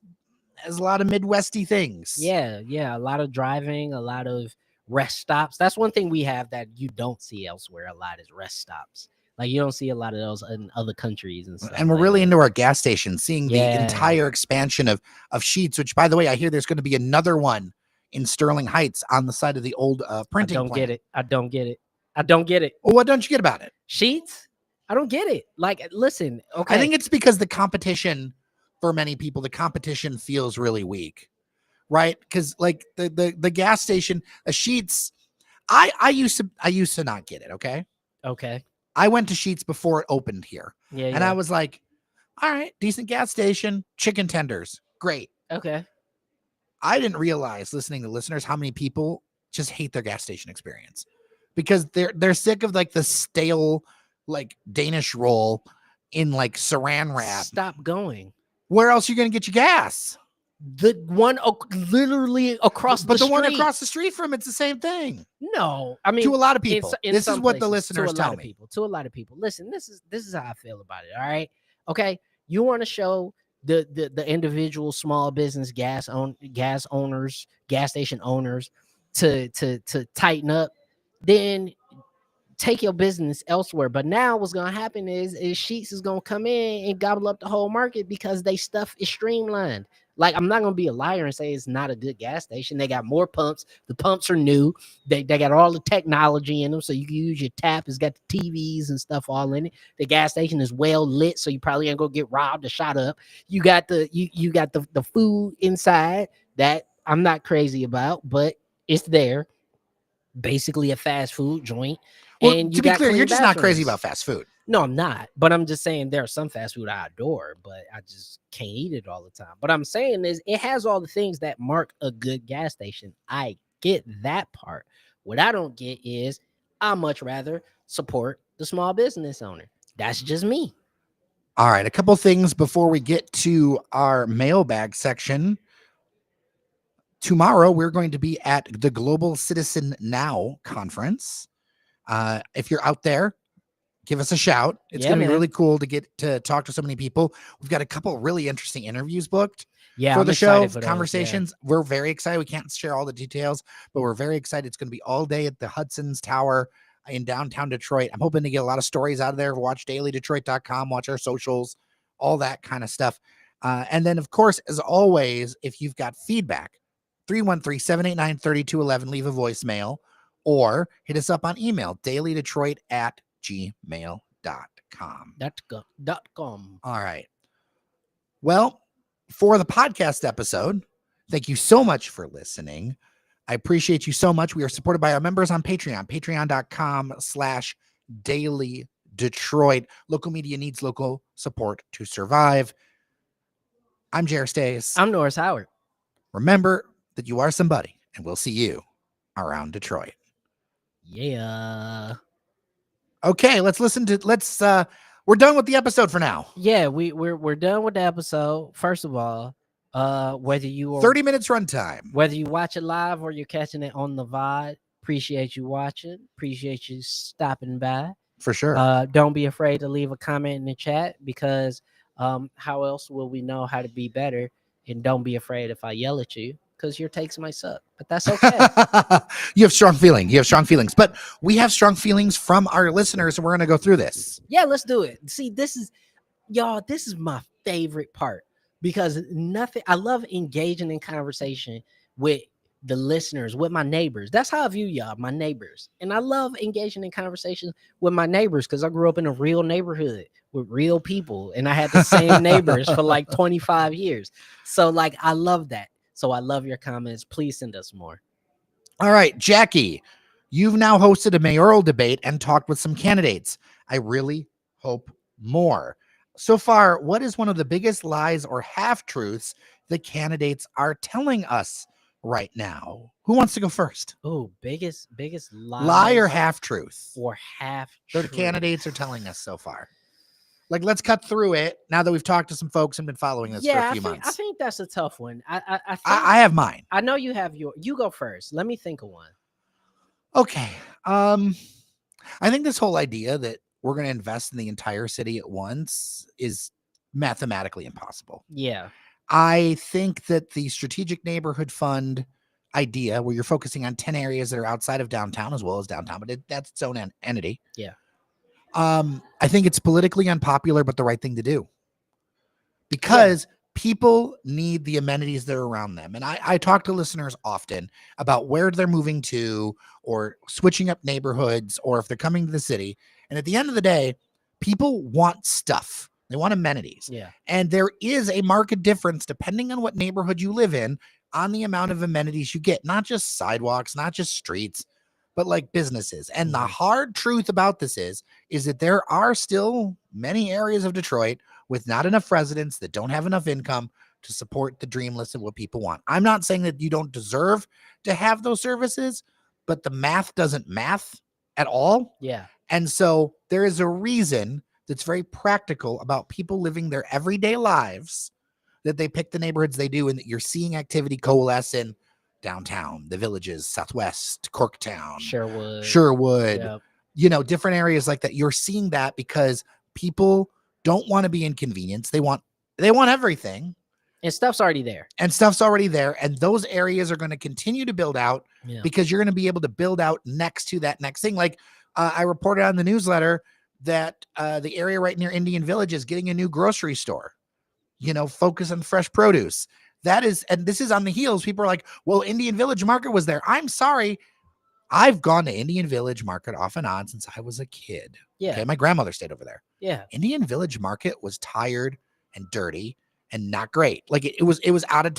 has a lot of Midwesty things. Yeah, a lot of driving, a lot of rest stops. That's one thing we have that you don't see elsewhere. A lot is rest stops. Like, you don't see a lot of those in other countries and stuff. And we're really into our gas stations, seeing the entire expansion of Sheetz, which, by the way, I hear there's going to be another one in Sterling Heights on the side of the old printing plant. I don't get it. Well, what don't you get about it? Sheetz? I don't get it. Like, listen, okay. I think it's because the competition, for many people, the competition feels really weak, right? Because like the gas station, Sheetz, I used to not get it. Okay. I went to Sheetz before it opened here. And I was like, all right, decent gas station, chicken tenders, great. Okay. I didn't realize, listening to listeners, how many people just hate their gas station experience because they're sick of like the stale, like Danish roll in like saran wrap. Stop going. Where else are you going to get your gas? The one literally across the street. But the one across the street from it's the same thing. No, I mean, to a lot of people. This is what the listeners tell me. To a lot of people. Listen, this is how I feel about it. All right. Okay. You want to show the individual small business gas station owners to tighten up, then take your business elsewhere. But now what's gonna happen is Sheetz is gonna come in and gobble up the whole market because they stuff is streamlined. Like, I'm not gonna be a liar and say it's not a good gas station. They got more pumps. The pumps are new. They got all the technology in them, so you can use your tap. It's got the TVs and stuff all in it. The gas station is well lit, so you probably ain't gonna get robbed or shot up. You got the food inside that I'm not crazy about, but it's there. Basically a fast food joint. Well, and to be clear, you're just not crazy about fast food. No, I'm not. But I'm just saying there are some fast food I adore, but I just can't eat it all the time. But I'm saying is it has all the things that mark a good gas station. I get that part. What I don't get is I much rather support the small business owner. That's just me. All right. A couple things before we get to our mailbag section. Tomorrow, we're going to be at the Global Citizen Now conference. If you're out there, give us a shout. It's going to be really cool to get to talk to so many people. We've got a couple really interesting interviews booked for the show, conversations. We're very excited. We can't share all the details, but we're very excited. It's going to be all day at the Hudson's Tower in downtown Detroit. I'm hoping to get a lot of stories out of there. Watch dailydetroit.com, watch our socials, all that kind of stuff. And then, of course, as always, if you've got feedback, 313-789-3211, leave a voicemail or hit us up on email, dailydetroit@gmail.com. All right. Well, for the podcast episode, thank you so much for listening. I appreciate you so much. We are supported by our members on Patreon, patreon.com/Daily Detroit. Local media needs local support to survive. I'm Jer Stays. I'm Norris Howard. Remember that you are somebody, and we'll see you around Detroit. Yeah. Okay, we're done with the episode for now. Yeah, we're done with the episode. First of all, whether you are 30 minutes runtime. whether you watch it live or you're catching it on the VOD, appreciate you watching. Appreciate you stopping by. For sure. Don't be afraid to leave a comment in the chat, because how else will we know how to be better? And don't be afraid if I yell at you, because your takes might suck, but that's okay. You have strong feelings, but we have strong feelings from our listeners, and we're going to go through this. Yeah, let's do it. See, this is my favorite part, because I love engaging in conversation with the listeners, with my neighbors. That's how I view y'all, my neighbors. And I love engaging in conversations with my neighbors, because I grew up in a real neighborhood with real people, and I had the same neighbors for like 25 years. So like, I love that. So I love your comments. Please send us more. All right, Jackie, you've now hosted a mayoral debate and talked with some candidates. I really hope more. So far, what is one of the biggest lies or half-truths the candidates are telling us right now? Who wants to go first? Oh, biggest lie or half-truth? Or half The candidates are telling us so far. Like, let's cut through it now that we've talked to some folks and been following this for a few months. I think that's a tough one. I have mine. I know you have you go first. Let me think of one. Okay. I think this whole idea that we're going to invest in the entire city at once is mathematically impossible. Yeah. I think that the strategic neighborhood fund idea, where you're focusing on 10 areas that are outside of downtown as well as downtown, but that's its own entity. Yeah. I think it's politically unpopular, but the right thing to do, because people need the amenities that are around them. And I talk to listeners often about where they're moving to, or switching up neighborhoods, or if they're coming to the city. And at the end of the day, people want stuff. They want amenities. Yeah. And there is a market difference depending on what neighborhood you live in on the amount of amenities you get, not just sidewalks, not just streets, but like businesses. And the hard truth about this is that there are still many areas of Detroit with not enough residents that don't have enough income to support the dream list of what people want. I'm not saying that you don't deserve to have those services, but the math doesn't math at all. Yeah. And so there is a reason that's very practical about people living their everyday lives, that they pick the neighborhoods they do, and that you're seeing activity coalesce in downtown, the Villages, Southwest, Corktown, Sherwood, yep. Different areas like that. You're seeing that because people don't want to be inconvenienced. They want everything. And stuff's already there. And those areas are going to continue to build out because you're going to be able to build out next to that next thing. Like I reported on the newsletter that the area right near Indian Village is getting a new grocery store, focus on fresh produce. And this is on the heels. People are like, well, Indian Village Market was there. I'm sorry. I've gone to Indian Village Market off and on since I was a kid. Yeah. Okay. My grandmother stayed over there. Yeah. Indian Village Market was tired and dirty and not great. Like it was out of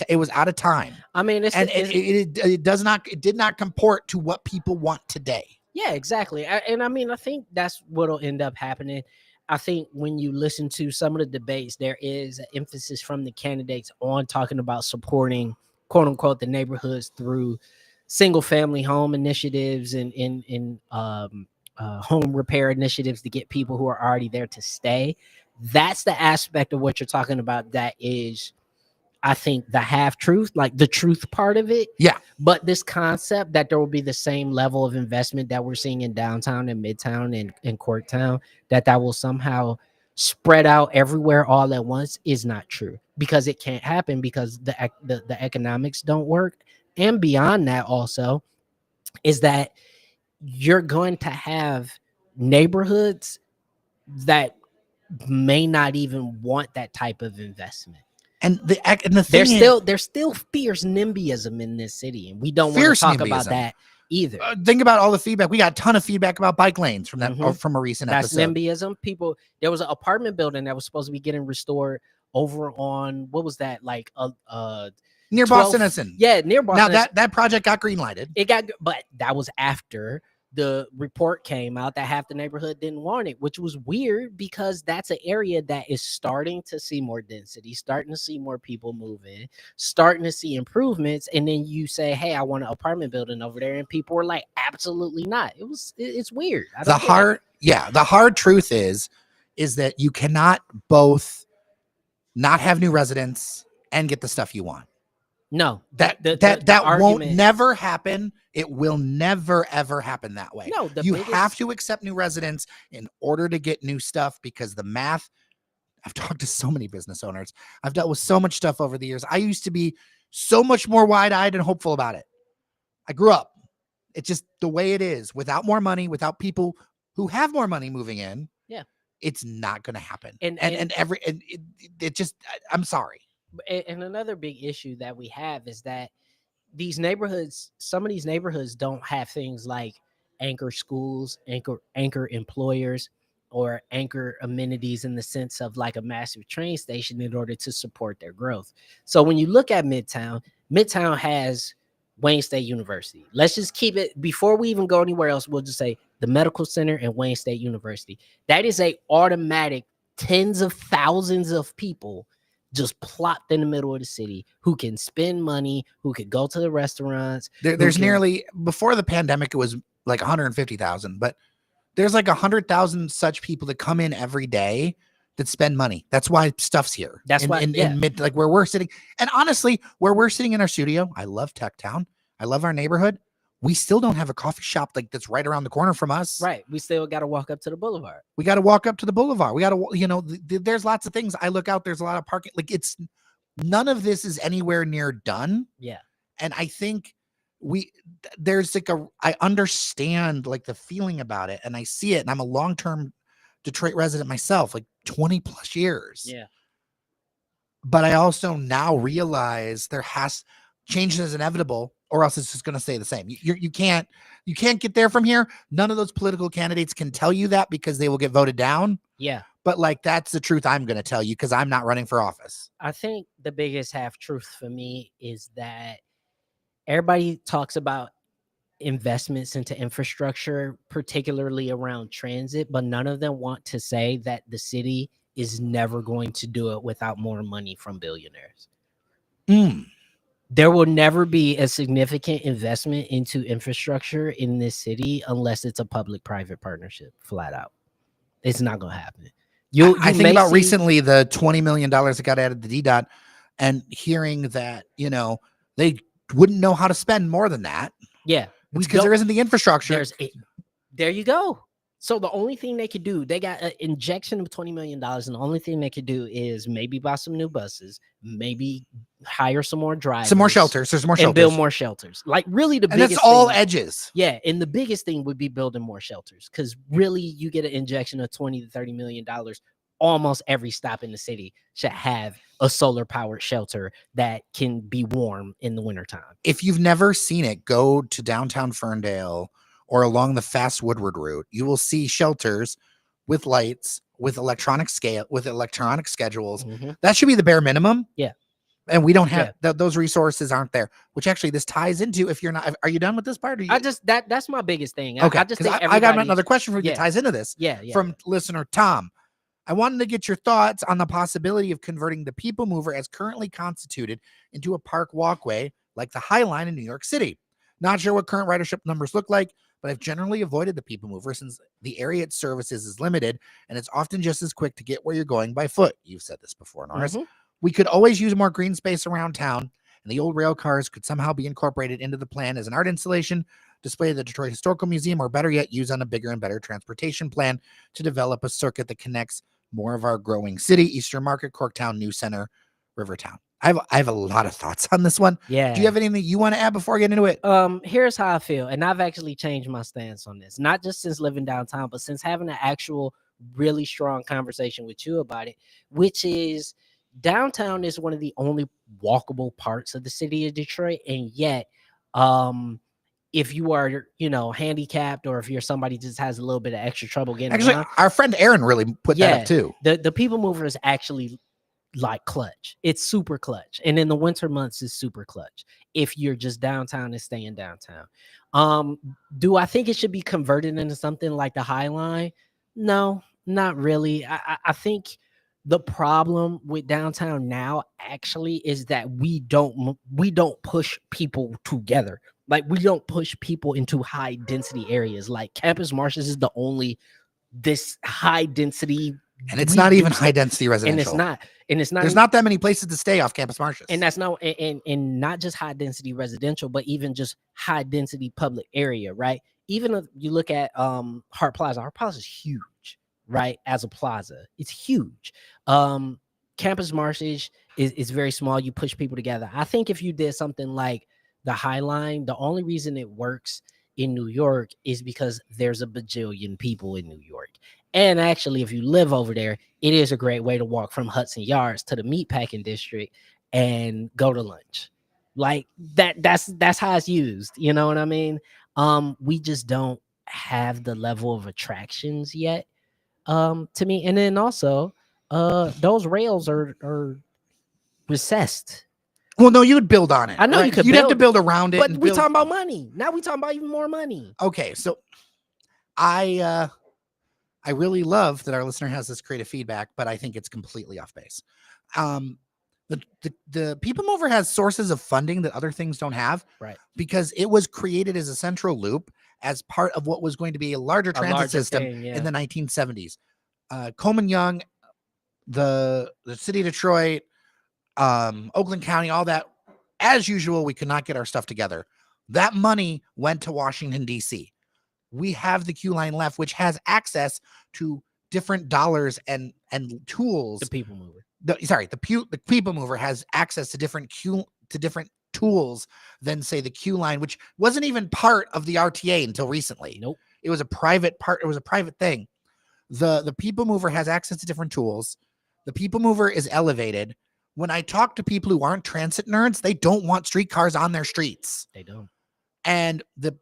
time. I mean, it did not comport to what people want today. Yeah, exactly. I think that's what'll end up happening. I think when you listen to some of the debates, there is an emphasis from the candidates on talking about supporting, quote unquote, the neighborhoods through single family home initiatives and home repair initiatives to get people who are already there to stay. That's the aspect of what you're talking about. That is, I think, the half truth, like the truth part of it. Yeah. But this concept that there will be the same level of investment that we're seeing in downtown and midtown and Corktown, that will somehow spread out everywhere all at once, is not true, because it can't happen, because the economics don't work. And beyond that, also, is that you're going to have neighborhoods that may not even want that type of investment. And the thing there's still fierce NIMBYism in this city, and we don't want to talk about that either. Think about all the feedback. We got a ton of feedback about bike lanes from that from a recent episode. That's NIMBYism. People, there was an apartment building that was supposed to be getting restored over on, what was that, like near 12 Boston Edison. Yeah, near Boston. Now that project got greenlighted. It got, but that was after the report came out that half the neighborhood didn't want it, which was weird because that's an area that is starting to see more density, starting to see more people move in, starting to see improvements. And then you say, hey, I want an apartment building over there. And people were like, absolutely not. It's weird. The hard truth is that you cannot both not have new residents and get the stuff you want. No, that won't never happen. It will never ever happen that way. No, you have to accept new residents in order to get new stuff, because the math. I've talked to so many business owners. I've dealt with so much stuff over the years. I used to be so much more wide-eyed and hopeful about it. I grew up. It's just the way it is. Without more money, without people who have more money moving in, it's not going to happen. I'm sorry. And another big issue that we have is that these neighborhoods, some of these neighborhoods don't have things like anchor schools, anchor employers, or anchor amenities in the sense of like a massive train station in order to support their growth. So when you look at Midtown has Wayne State University. Let's just keep it, before we even go anywhere else, we'll just say the Medical Center and Wayne State University. That is a automatic tens of thousands of people just plopped in the middle of the city who can spend money, who could go to the restaurants. There's nearly, before the pandemic, it was like 150,000, but there's like 100,000 such people that come in every day that spend money. That's why stuff's here. That's why in mid, like where we're sitting. And honestly, where we're sitting in our studio, I love Tech Town. I love our neighborhood. We still don't have a coffee shop like that's right around the corner from us. Right. We still got to walk up to the boulevard. We got to walk up to the boulevard. We got to, there's lots of things. I look out, there's a lot of parking. Like none of this is anywhere near done. Yeah. And I think there's like I understand like the feeling about it, and I see it. And I'm a long-term Detroit resident myself, like 20 plus years. Yeah. But I also now realize change is inevitable, or else it's just going to stay the same. You can't get there from here. None of those political candidates can tell you that because they will get voted down. Yeah. But like, that's the truth I'm going to tell you because I'm not running for office. I think the biggest half truth for me is that everybody talks about investments into infrastructure, particularly around transit, but none of them want to say that the city is never going to do it without more money from billionaires. There will never be a significant investment into infrastructure in this city unless it's a public-private partnership, flat out. It's not going to happen. I think about recently the $20 million that got added to DDOT, and hearing that, they wouldn't know how to spend more than that. Yeah. Because there isn't the infrastructure. There you go. So the only thing they could do, they got an injection of $20 million, and the only thing they could do is maybe buy some new buses, maybe hire some more drivers, some more shelters. There's more shelters, and build more shelters. Like really, and that's all edges. Yeah, and the biggest thing would be building more shelters, because really, you get an injection of $20 to $30 million. Almost every stop in the city should have a solar powered shelter that can be warm in the wintertime. If you've never seen it, go to downtown Ferndale or along the Fast Woodward route. You will see shelters with lights, with electronic schedules. Mm-hmm. That should be the bare minimum. Yeah. And we don't have those resources aren't there, which actually this ties into, if you're not, are you done with this part? That's my biggest thing. Okay. I got another question for you that ties into this. Yeah. From listener Tom. I wanted to get your thoughts on the possibility of converting the People Mover as currently constituted into a park walkway like the High Line in New York City. Not sure what current ridership numbers look like, but I've generally avoided the People Mover since the area it services is limited, and it's often just as quick to get where you're going by foot. You've said this before, Norris. Mm-hmm. We could always use more green space around town, and the old rail cars could somehow be incorporated into the plan as an art installation, display at the Detroit Historical Museum, or better yet, use on a bigger and better transportation plan to develop a circuit that connects more of our growing city, Eastern Market, Corktown, New Center, Rivertown. I have a lot of thoughts on this one. Yeah. Do you have anything you want to add before I get into it? Here's how I feel. And I've actually changed my stance on this, not just since living downtown, but since having an actual really strong conversation with you about it, which is downtown is one of the only walkable parts of the city of Detroit. And yet, if you are, handicapped, or if you're somebody who just has a little bit of extra trouble getting around. Our friend Aaron really put that up too. The People Mover is actually like clutch. It's super clutch. And in the winter months, it's super clutch if you're just downtown and staying downtown. Do I think it should be converted into something like the High Line? No, not really. I think the problem with downtown now actually is that we don't push people together. Like we don't push people into high density areas. Like Campus Martius is the only this high density, and it's not even high density and residential. it's not There's not that many places to stay off Campus Martius. and that's not and not just high density residential, but even just high density public area, right? Even if you look at Hart Plaza is huge, right? As a plaza, it's huge. Campus Martius is very small. You push people together. I think if you did something like the High Line, the only reason it works in New York is because there's a bajillion people in New York. And actually, if you live over there, it is a great way to walk from Hudson Yards to the meatpacking district and go to lunch. Like that's how it's used. You know what I mean? We just don't have the level of attractions yet. To me, and then also, those rails are recessed. Well, no, you would build on it. I know you could. You'd have to build around it. But we talking about money. Now we talking about even more money. Okay, so I really love that our listener has this creative feedback, but I think it's completely off base. The People Mover has sources of funding that other things don't have, right? Because it was created as a central loop as part of what was going to be a larger transit system in the 1970s. Coleman Young, the city of Detroit, Oakland County, all that. As usual, we could not get our stuff together. That money went to Washington, D.C. We have the Q line left, which has access to different dollars and tools. The People Mover. The People Mover has access to different tools than, say, the Q line, which wasn't even part of the RTA until recently. Nope. It was a private part. It was a private thing. The People Mover has access to different tools. The People Mover is elevated. When I talk to people who aren't transit nerds, they don't want streetcars on their streets. They don't. And the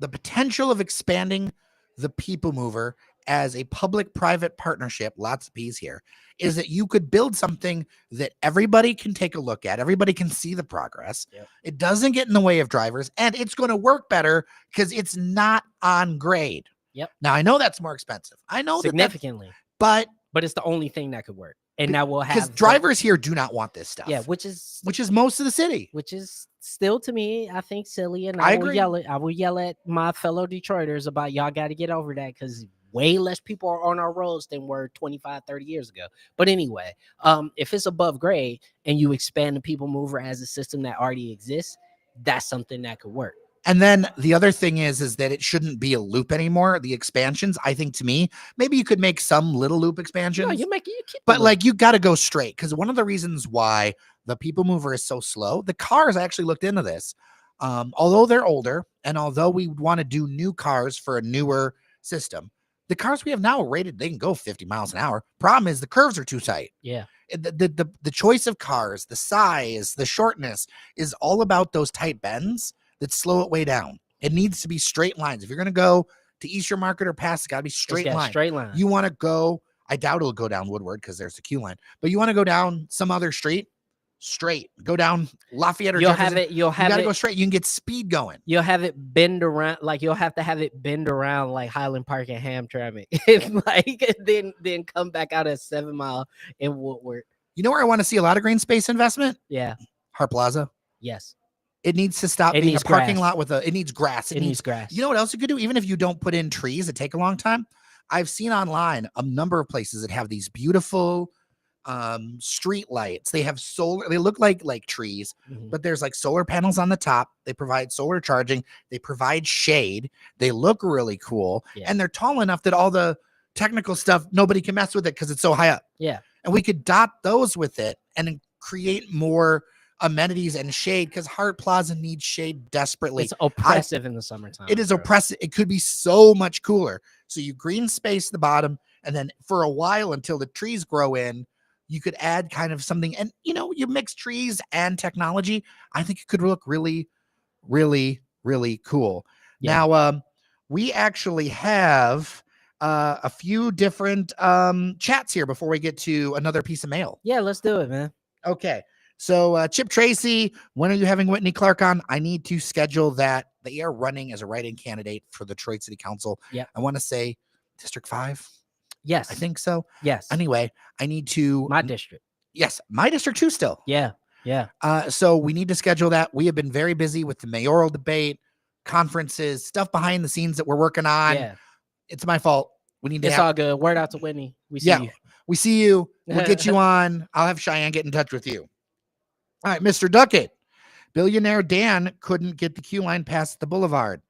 potential of expanding the People Mover as a public-private partnership, lots of P's here, is that you could build something that everybody can take a look at. Everybody can see the progress. Yep. It doesn't get in the way of drivers, and it's going to work better because it's not on grade. Yep. Now, I know that's more expensive. I know significantly, but it's the only thing that could work. And now we'll have, because drivers here do not want this stuff. Yeah, which is most of the city. Which is still, to me, I think silly. And I agree. agree. I will yell at my fellow Detroiters about y'all got to get over that, because way less people are on our roads than were 25, 30 years ago. But anyway, if it's above grade and you expand the People Mover as a system that already exists, that's something that could work. And then the other thing is that it shouldn't be a loop anymore. The expansions, I think, to me, maybe you could make some little loop expansions. No, but like you got to go straight, because one of the reasons why the People Mover is so slow, the cars, I actually looked into this. Although they're older, and although we want to do new cars for a newer system, the cars we have now are rated, they can go 50 miles an hour. Problem is the curves are too tight. Yeah. The choice of cars, the size, the shortness is all about those tight bends that slow it way down. It needs to be straight lines. If you're going to go to Eastern Market or past, it's got to be straight line. You want to go, I doubt it'll go down Woodward because there's the Q line, but you want to go down some other street, straight. Go down Lafayette or Jefferson. You got to go straight. You can get speed going. You'll have it bend around, like you'll have to have it bend around like Highland Park and Hamtramck. Like then come back out at 7 Mile in Woodward. You know where I want to see a lot of green space investment? Yeah. Hart Plaza. Yes. It needs to stop being a parking lot with it needs grass. It needs grass. You know what else you could do? Even if you don't put in trees that take a long time. I've seen online a number of places that have these beautiful street lights. They have solar, they look like trees, but there's like solar panels on the top. They provide solar charging. They provide shade. They look really cool. Yeah. And they're tall enough that all the technical stuff, nobody can mess with it because it's so high up. Yeah. And we could dot those with it and create more amenities and shade, because Hart Plaza needs shade desperately. It's oppressive in the summertime. It is oppressive. It could be so much cooler. So you green space the bottom, and then for a while until the trees grow in, you could add kind of something, and you mix trees and technology. I think it could look really, really, really cool. Yeah. Now, we actually have a few different chats here before we get to another piece of mail. Yeah, let's do it, man. Okay. So Chip Tracy, when are you having Whitney Clark on? I need to schedule that. They are running as a write-in candidate for the Detroit City Council. Yeah. I want to say District 5. Yes. I think so. Yes. Anyway, I need to. My district. Yes, my district too still. Yeah. Yeah. So we need to schedule that. We have been very busy with the mayoral debate, conferences, stuff behind the scenes that we're working on. Yeah. It's my fault. We need to. It's all good. Word out to Whitney. We see you. We see you. We'll get you on. I'll have Cheyenne get in touch with you. All right, Mr. Duckett. Billionaire Dan couldn't get the queue line past the boulevard.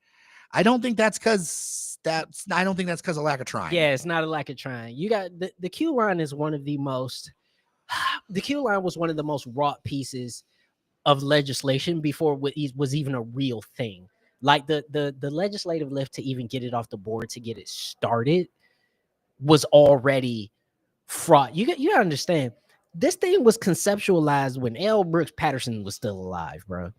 I don't think that's because of lack of trying. Yeah, it's not a lack of trying. You got the queue line is one of the most. The queue line was one of the most wrought pieces of legislation before it was even a real thing. Like the legislative lift to even get it off the board to get it started was already fraught. You gotta understand, this thing was conceptualized when L. Brooks Patterson was still alive, bro.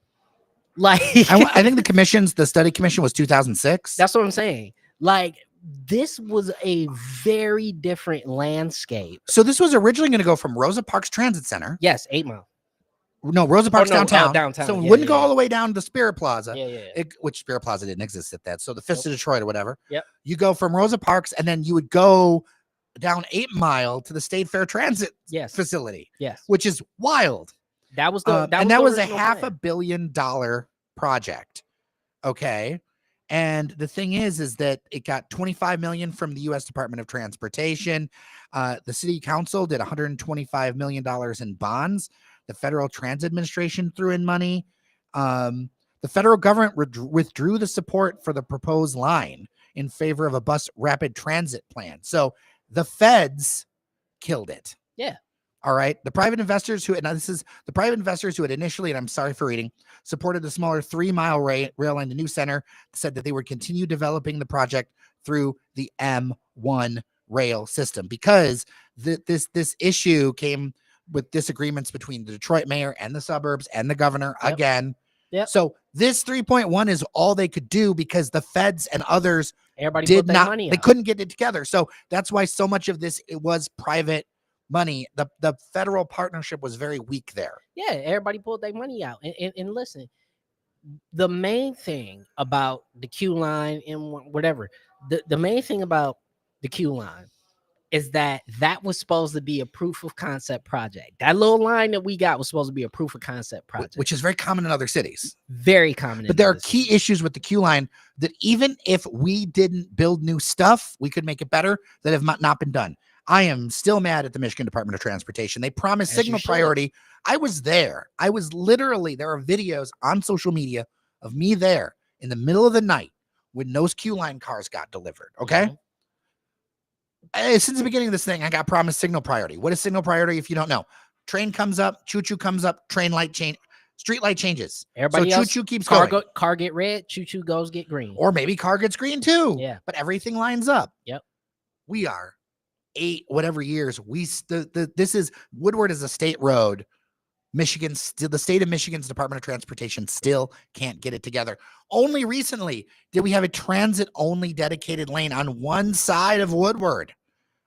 Like I think the study commission was 2006. That's what I'm saying. Like, this was a very different landscape. So this was originally going to go from Rosa Parks Transit Center. Yes, 8 Mile. No, Rosa Parks downtown. Downtown. So it wouldn't go all the way down to Spirit Plaza. Yeah. Which Spirit Plaza didn't exist at that. So the Fist of Detroit or whatever. Yep. You go from Rosa Parks and then you would go down 8 Mile to the State Fair Transit facility. Yes. Which is wild. That was that was a $500 million project. Okay. And the thing is that it got $25 million from the U.S. Department of Transportation. The city council did $125 million in bonds. The Federal Transit Administration threw in money. The federal government withdrew the support for the proposed line in favor of a bus rapid transit plan. So the feds killed it. Yeah. All right. The private investors who had initially, and I'm sorry for reading, supported the smaller 3 mile rail line to New Center, said that they would continue developing the project through the M1 rail system because this issue came with disagreements between the Detroit mayor and the suburbs and the governor again. Yep. So this 3.1 is all they could do because the feds and others they couldn't get it together. So that's why so much of this, it was private money. The federal partnership was very weak there. Yeah, everybody pulled their money out. And listen, the main thing about the queue line and whatever, the main thing about the queue line is that was supposed to be a proof of concept project. That little line that we got was supposed to be a proof of concept project, which is very common in other cities. Very common. But there are key issues with the queue line that even if we didn't build new stuff, we could make it better that have not been done. I am still mad at the Michigan Department of Transportation. They promised signal priority. I was there. I was literally, there are videos on social media of me there in the middle of the night when those queue line cars got delivered. Okay. Mm-hmm. Since the beginning of this thing, I got promised signal priority. What is signal priority? If you don't know, train comes up, choo-choo comes up, train light change, street light changes. Everybody so else, choo-choo keeps going. Car get red, choo-choo goes get green. Or maybe car gets green too. Yeah. But everything lines up. Yep. We are 8 whatever years. This is Woodward is a state road. The state of Michigan's Department of Transportation still can't get it together. Only recently did we have a transit only dedicated lane on one side of Woodward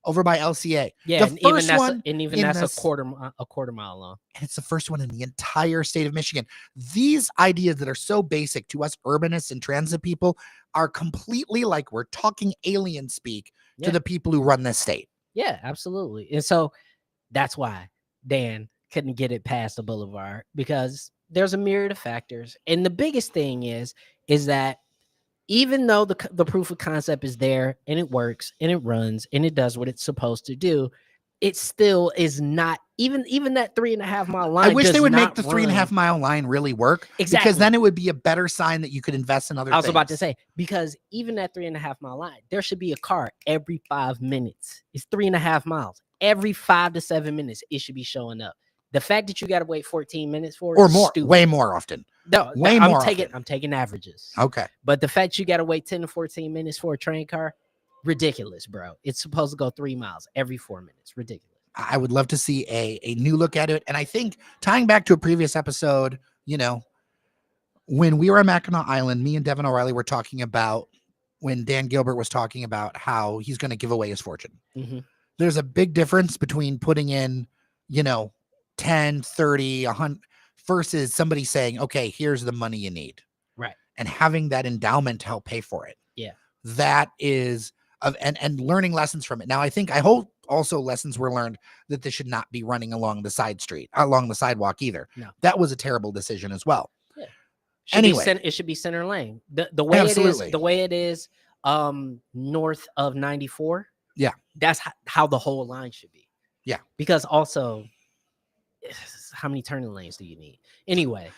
over by LCA. Yeah, that's a quarter mile long. And it's the first one in the entire state of Michigan. These ideas that are so basic to us urbanists and transit people are completely like we're talking alien speak to the people who run this state. Yeah, absolutely. And so that's why Dan couldn't get it past the boulevard, because there's a myriad of factors. And the biggest thing is that even though the proof of concept is there and it works and it runs and it does what it's supposed to do, it still is not even that 3.5 mile line. I wish they would make the 3.5 mile line really work. Exactly. Because then it would be a better sign that you could invest in other things. I was about to say, because even that 3.5 mile line, there should be a car every 5 minutes. It's 3.5 miles. Every 5 to 7 minutes, it should be showing up. The fact that you got to wait 14 minutes for it or more, stupid. way more often. No, I'm taking averages. Okay. But the fact you got to wait 10 to 14 minutes for a train car, ridiculous, bro. It's supposed to go 3 miles every 4 minutes. Ridiculous. I would love to see a new look at it. And I think tying back to a previous episode, when we were on Mackinac Island, me and Devin O'Reilly were talking about when Dan Gilbert was talking about how he's going to give away his fortune. Mm-hmm. There's a big difference between putting in, 10, 30, 100 versus somebody saying, okay, here's the money you need. Right. And having that endowment to help pay for it. Yeah. That is and learning lessons from it. Now, I hope also lessons were learned that this should not be running along the sidewalk either. No. That was a terrible decision as well. Yeah. It should be center lane. The way it is north of 94. Yeah. That's how the whole line should be. Yeah. Because also, how many turning lanes do you need? Anyway,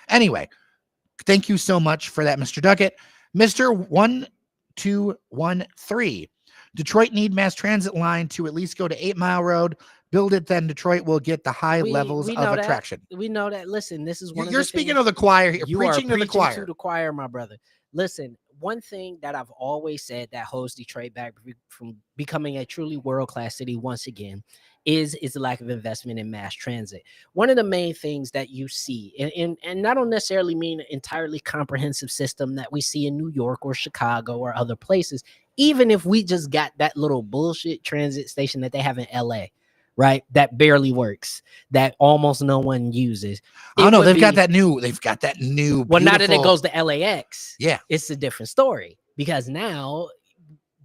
thank you so much for that, Mr. Duckett. Mr. 1213. Detroit need mass transit line to at least go to 8 Mile Road. Build it, then Detroit will get the high levels of attraction. We know that. Listen, this is one. You're speaking of the choir here. You preaching are to the choir. To the choir, my brother. Listen, one thing that I've always said that holds Detroit back from becoming a truly world-class city once again is the lack of investment in mass transit. One of the main things that you see, and I don't necessarily mean an entirely comprehensive system that we see in New York or Chicago or other places, even if we just got that little bullshit transit station that they have in LA, right? That barely works, that almost no one uses. Oh no, they've got that new. Well, now that it goes to LAX, yeah, it's a different story because now,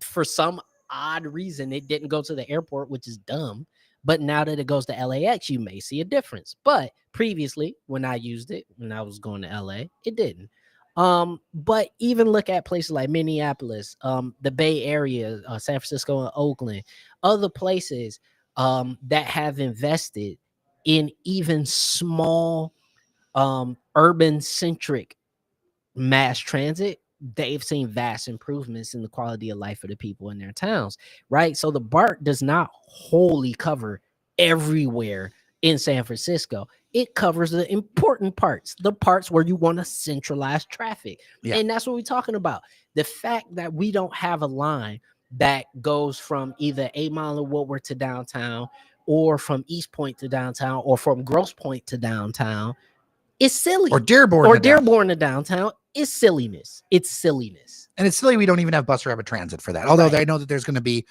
for some odd reason, it didn't go to the airport, which is dumb. But now that it goes to LAX, you may see a difference. But previously, when I used it, when I was going to LA, it didn't. But even look at places like Minneapolis, the Bay Area, San Francisco and Oakland, other places that have invested in even small urban centric mass transit. They've seen vast improvements in the quality of life of the people in their towns, right? So the BART does not wholly cover everywhere in San Francisco. It covers the important parts, the parts where you want to centralize traffic. Yeah. And that's what we're talking about. The fact that we don't have a line that goes from either 8 Mile of Woodward to downtown or from East Point to downtown or from Grosse Pointe to downtown is silly. Or Dearborn to downtown. It's silliness. It's silliness. And it's silly we don't even have bus rapid transit for that. Although I know that there's going to be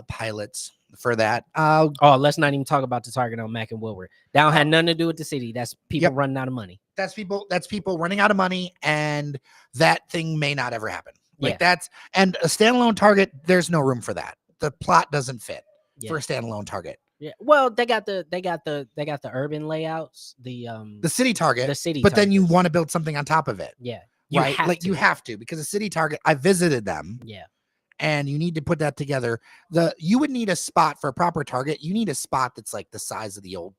pilots for that. Let's not even talk about the Target on Mack and Woodward. That don't have nothing to do with the city. That's people running out of money. That's people running out of money, and that thing may not ever happen. And a standalone Target, there's no room for that. The plot doesn't fit for a standalone Target. Yeah. Well, they got the urban layouts, the city Target, but then you want to build something on top of it. Yeah. You have to, because the city Target, I visited them. Yeah. And you need to put that together. You would need a spot for a proper Target. You need a spot that's like the size of the old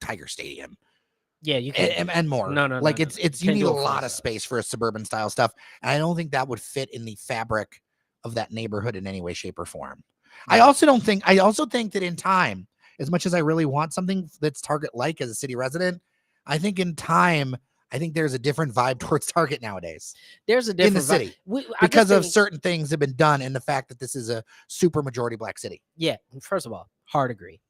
Tiger Stadium. Yeah, you can and more. No. You need a lot of space for a suburban style stuff. And I don't think that would fit in the fabric of that neighborhood in any way, shape, or form. Yeah. I also think that in time, as much as I really want something that's Target-like as a city resident, I think in time, there's a different vibe towards Target nowadays. There's a different in the city because of certain things have been done, and the fact that this is a super majority Black city. Yeah, first of all, hard agree.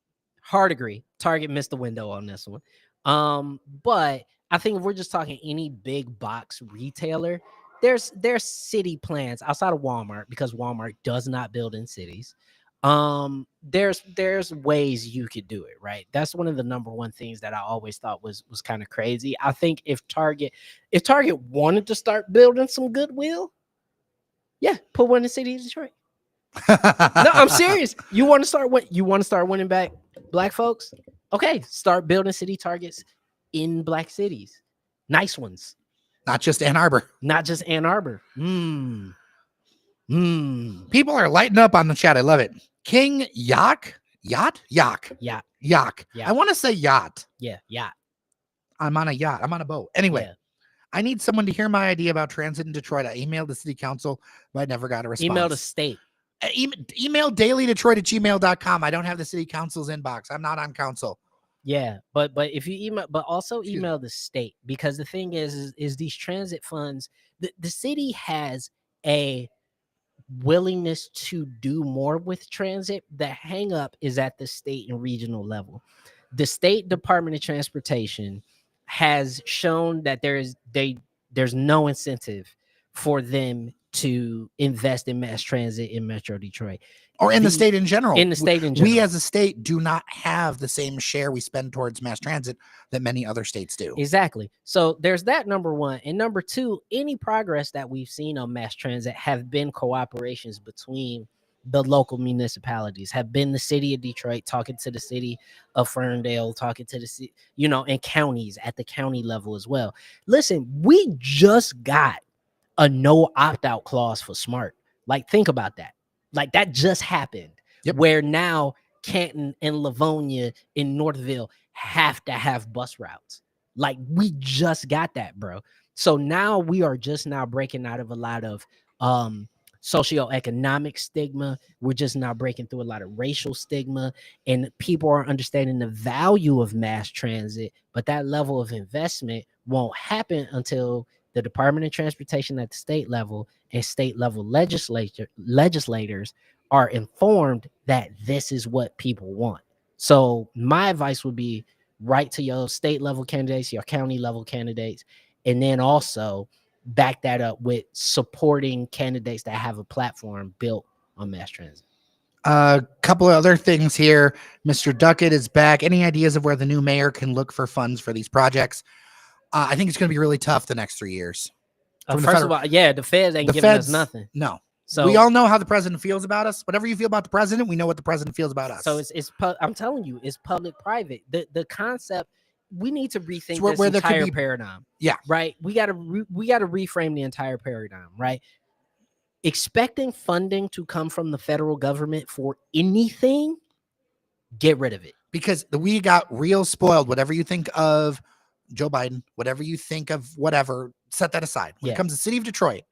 Target missed the window on this one. But I think if we're just talking any big box retailer, there's city plans outside of Walmart, because Walmart does not build in cities. There's ways you could do it, right? That's one of the number one things that I always thought was kind of crazy. I think if Target wanted to start building some goodwill, put one in the city of Detroit. No, I'm serious. You want to start winning back Black folks? Okay, start building city Targets in Black cities. Nice ones. Not just Ann Arbor. People are lighting up on the chat. I love it. King Yacht. I want to say yacht. Yeah, yacht. I'm on a yacht. I'm on a boat. Anyway, I need someone to hear my idea about transit in Detroit. I emailed the city council, but I never got a response. Email the state. Email dailydetroit@gmail.com. I don't have the city council's inbox. I'm not on council. Yeah, but if you email, but also email the state, because the thing is these transit funds, the city has a willingness to do more with transit. The hang up is at the state and regional level. The State Department of Transportation has shown that there's no incentive for them to invest in mass transit in Metro Detroit. Or in the state in general. In the state in general. We as a state do not have the same share we spend towards mass transit that many other states do. Exactly. So there's that, number one. And number two, any progress that we've seen on mass transit have been cooperations between the local municipalities, have been the city of Detroit talking to the city of Ferndale, talking to the city, and counties at the county level as well. Listen, we just got a no opt-out clause for SMART. Like, think about that. Like, that just happened. Yep. Where now Canton and Livonia in Northville have to have bus routes. Like, we just got that, bro. So now we are just now breaking out of a lot of socioeconomic stigma. We're just now breaking through a lot of racial stigma, and people are understanding the value of mass transit, but that level of investment won't happen until the Department of Transportation at the state level and state level legislators are informed that this is what people want. So my advice would be write to your state level candidates, your county level candidates, and then also back that up with supporting candidates that have a platform built on mass transit. A couple of other things here. Mr. Duckett is back. Any ideas of where the new mayor can look for funds for these projects? I think it's going to be really tough the next 3 years. First of all, the feds ain't giving us nothing. No. So we all know how the president feels about us. Whatever you feel about the president, we know what the president feels about us. So I'm telling you, it's public-private. The concept, we need to rethink where this entire paradigm. Yeah. Right. We got to reframe the entire paradigm. Right. Expecting funding to come from the federal government for anything, get rid of it. Because we got real spoiled. Whatever you think of Joe Biden, whatever you think of whatever, set that aside. When it comes to the city of Detroit,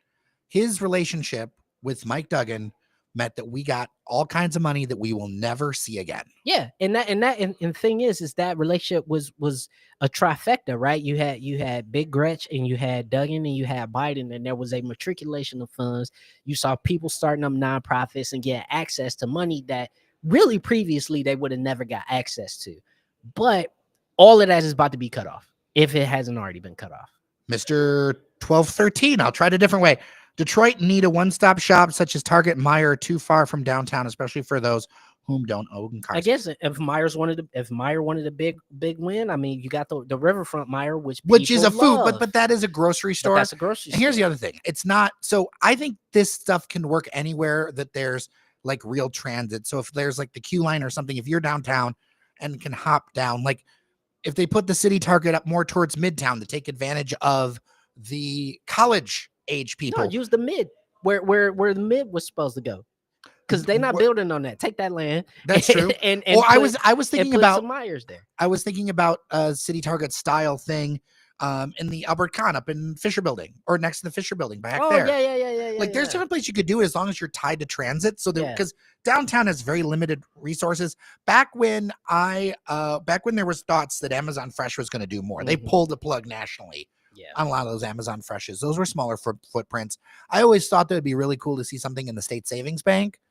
his relationship with Mike Duggan meant that we got all kinds of money that we will never see again. Yeah, and the thing is that relationship was a trifecta, right? You had Big Gretch, and you had Duggan, and you had Biden, and there was a matriculation of funds. You saw people starting up nonprofits and get access to money that really previously they would have never got access to. But all of that is about to be cut off if it hasn't already been cut off. Mr. 1213, I'll try it a different way. Detroit need a one-stop shop such as Target and Meijer are too far from downtown, especially for those whom don't own cars. I guess if Meijer wanted a big win, I mean, you got the Riverfront Meijer, which is a food, but that is a grocery store. But that's a grocery store. And here's the other thing. It's not, so I think this stuff can work anywhere that there's like real transit. So if there's like the Q line or something, if you're downtown and can hop down, like if they put the city Target up more towards Midtown to take advantage of the college age people. No, use the mid where the mid was supposed to go, because they're not building on that. Take that land. That's true. and I was thinking about some Myers there. I was thinking about a city Target style thing in the Albert Kahn up in Fisher Building or next to the Fisher Building back there. Yeah. Like there's different places you could do it as long as you're tied to transit. So because downtown has very limited resources. Back when there was thoughts that Amazon Fresh was going to do more, they pulled the plug nationally. Yeah, on a lot of those Amazon Freshes. Those were smaller footprints. I always thought that would be really cool to see something in the State Savings Bank.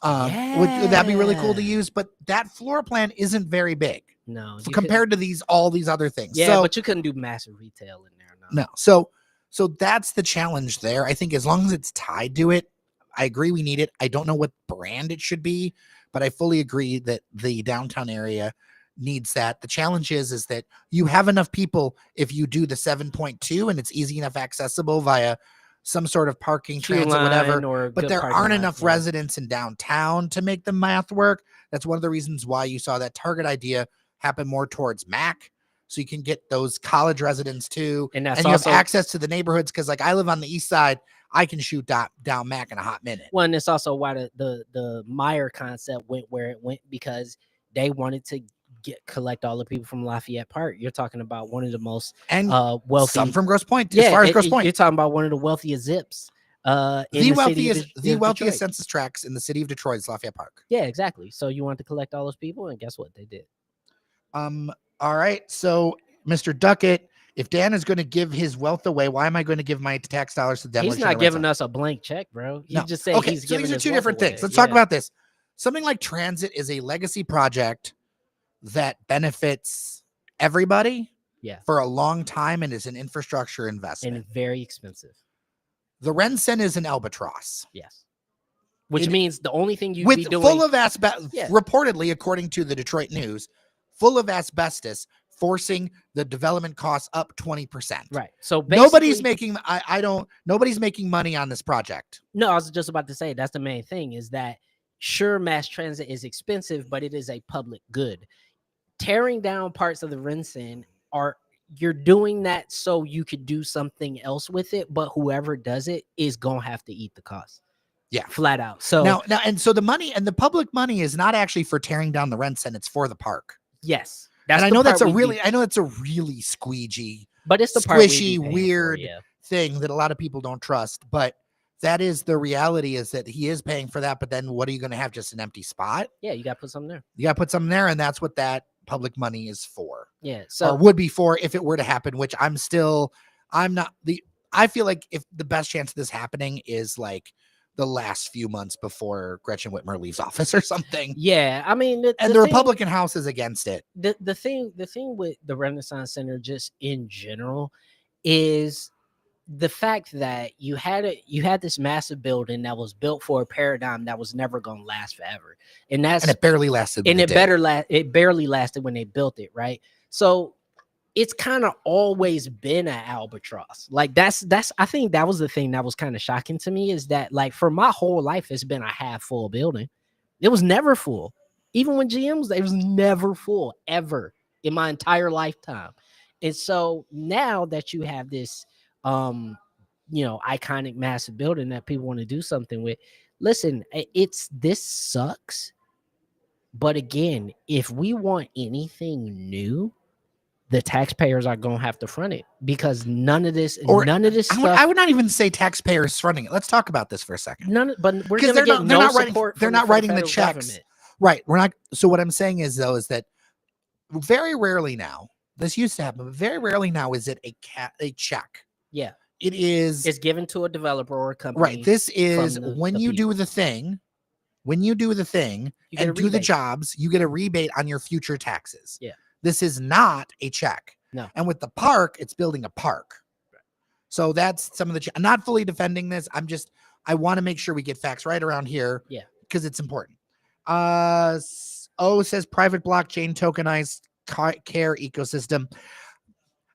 Would that be really cool to use? But that floor plan isn't very big. No, compared to all these other things. Yeah, but you couldn't do massive retail in there. No. So that's the challenge there. I think as long as it's tied to it, I agree we need it. I don't know what brand it should be, but I fully agree that the downtown area needs that. The challenge is that you have enough people if you do the 7.2 and it's easy enough accessible via some sort of parking, transit, whatever, but there aren't enough residents in downtown to make the math work. That's one of the reasons why you saw that Target idea happen more towards Mac, so you can get those college residents too, and you have access to the neighborhoods, because like I live on the east side, I can shoot down Mac in a hot minute. Well, and it's also why the Meijer concept went where it went, because they wanted to collect all the people from Lafayette Park. You're talking about one of the most wealthy, some from Grosse Pointe. As far as Grosse Pointe, you're talking about one of the wealthiest zips. The wealthiest census tracts in the city of Detroit is Lafayette Park. Yeah, exactly. So you want to collect all those people, and guess what they did? All right. So Mr. Duckett, if Dan is going to give his wealth away, why am I going to give my tax dollars to demolition? He's not giving us a blank check, bro. He's just saying he's giving. So these are two different things. Let's talk about this. Something like transit is a legacy project that benefits everybody for a long time and is an infrastructure investment. And very expensive. The Rensen is an albatross. Yes. Which means the only thing you'd with be doing full of asbestos, Yeah. reportedly, according to the Detroit News, full of asbestos, forcing the development costs up 20%. right. So Nobody's making nobody's making money on this project. No, I was just about to say that's the main thing is that sure, mass transit is expensive, but it is a public good. Tearing down parts of the Rensen you're doing that so you could do something else with it, but whoever does it is gonna have to eat the cost. Yeah, flat out. So now, and so the money and the public money is not actually for tearing down the Rensen; it's for the park. yes, and I know that's a really squeegee, but it's the part squishy, weird thing that a lot of people don't trust. But that is the reality: is that he is paying for that. But then, what are you going to have? Just an empty spot? Yeah, you got to put something there. You got to put something there, and that's what that public money is for. Yeah, so or would be for if it were to happen. Which I feel like if the best chance of this happening is like the last few months before Gretchen Whitmer leaves office or something. Yeah, I mean, the Republican House is against it. The thing with the Renaissance Center, just in general, is the fact that you had this massive building that was built for a paradigm that was never going to last forever, and it barely lasted. And it barely lasted when they built it, right? So it's kind of always been an albatross. Like that's I think that was the thing that was kind of shocking to me, is that like for my whole life it's been a half full building. It was never full. Even when GM was there, it was never full ever in my entire lifetime. And so now that you have this iconic massive building that people want to do something with, listen, this sucks. But again, if we want anything new, the taxpayers are going to have to front it, because none of this stuff. I would not even say taxpayers fronting it. Let's talk about this for a second. But we're going to get no support. They're not writing the checks. Government. Right. We're not. So what I'm saying is that very rarely now, this used to happen, but very rarely now is it a check. Yeah. It's given to a developer or a company. Right. This is when you do the thing. When you do the thing and do the jobs, you get a rebate on your future taxes. Yeah. This is not a check. No. And with the park, it's building a park. Right. So that's some of I'm not fully defending this. I want to make sure we get facts right around here. Yeah. Because it's important. Says private blockchain tokenized care ecosystem.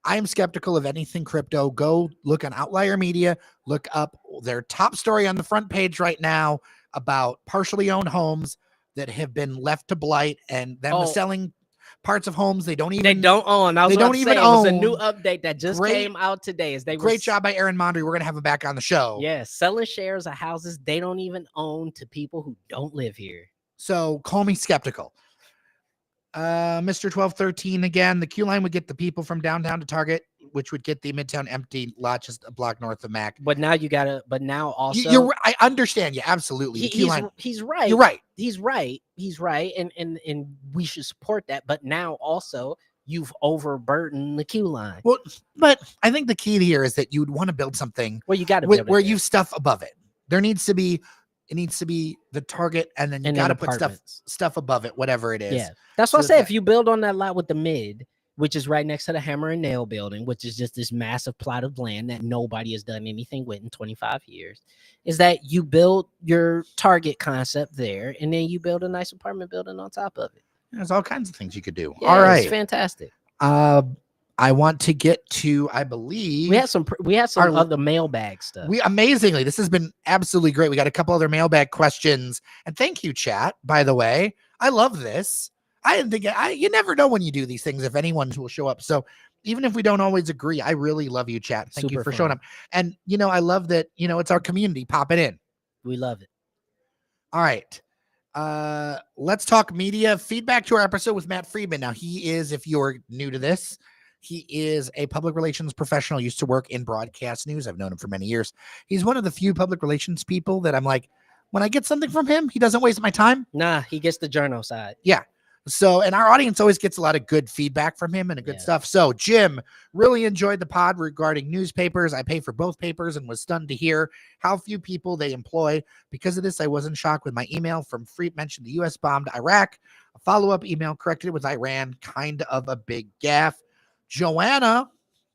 I am skeptical of anything crypto. Go look on Outlier Media. Look up their top story on the front page right now about partially owned homes that have been left to blight, and them selling parts of homes they don't own. They don't even own. It was a new update that just came out today. Great job by Aaron Mondry. We're gonna have him back on the show. Yeah, selling shares of houses they don't even own to people who don't live here. So call me skeptical. Mr. 1213 again. The Q line would get the people from downtown to Target, which would get the Midtown empty lot just a block north of Mac. But now also I understand. Yeah, absolutely. He's right. You're right. He's right. And we should support that. But now also you've overburdened the Q line. Well, but I think the key here is that you'd want to build something you got to where you stuff above it. It needs to be the Target, and then you got to put stuff above it, whatever it is. Yeah, that's what I say. If you build on that lot with the mid, which is right next to the Hammer and Nail building, which is just this massive plot of land that nobody has done anything with in 25 years, is that you build your Target concept there, and then you build a nice apartment building on top of it. There's all kinds of things you could do. Yeah, all right, it's fantastic. I want to get to, I believe we had some other mailbag stuff. Amazingly, this has been absolutely great. We got a couple other mailbag questions, and thank you, chat. By the way, I love this. I didn't think you never know when you do these things if anyone will show up. So even if we don't always agree, I really love you, chat. Thank you for showing up. And I love that it's our community popping in. We love it. All right. Let's talk media. Feedback to our episode with Matt Friedman. Now, he is, if you're new to this, he is a public relations professional, used to work in broadcast news. I've known him for many years. He's one of the few public relations people that I'm like, when I get something from him, he doesn't waste my time. Nah, he gets the journal side. Yeah. So, and our audience always gets a lot of good feedback from him and good stuff. So, Jim, really enjoyed the pod regarding newspapers. I pay for both papers and was stunned to hear how few people they employ. Because of this, I wasn't shocked when my email from Freet mentioned the U.S. bombed Iraq. A follow-up email corrected it with Iran. Kind of a big gaffe. Joanna,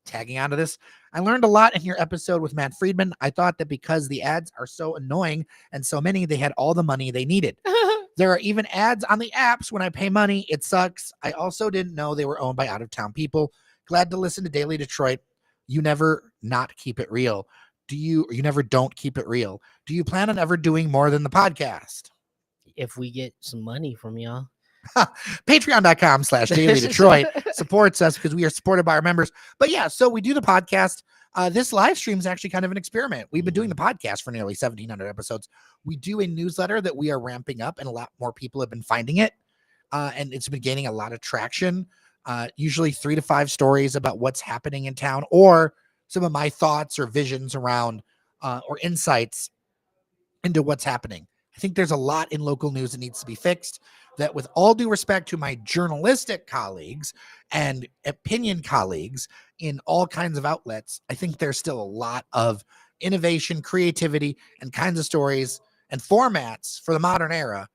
tagging onto this, I learned a lot in your episode with Matt Friedman. I thought that because the ads are so annoying and so many, they had all the money they needed. There are even ads on the apps when I pay money. It sucks. I also didn't know they were owned by out-of-town people. Glad to listen to Daily Detroit. You never not keep it real. You never don't keep it real. Do you plan on ever doing more than the podcast? If we get some money from y'all. Patreon.com/Daily Detroit supports us because we are supported by our members. But yeah, so we do the podcast. This live stream is actually kind of an experiment. We've been doing the podcast for nearly 1,700 episodes. We do a newsletter that we are ramping up, and a lot more people have been finding it. And it's been gaining a lot of traction. Usually 3 to 5 stories about what's happening in town, or some of my thoughts or visions around or insights into what's happening. I think there's a lot in local news that needs to be fixed. That, with all due respect to my journalistic colleagues and opinion colleagues in all kinds of outlets, I think there's still a lot of innovation, creativity, and kinds of stories and formats for the modern era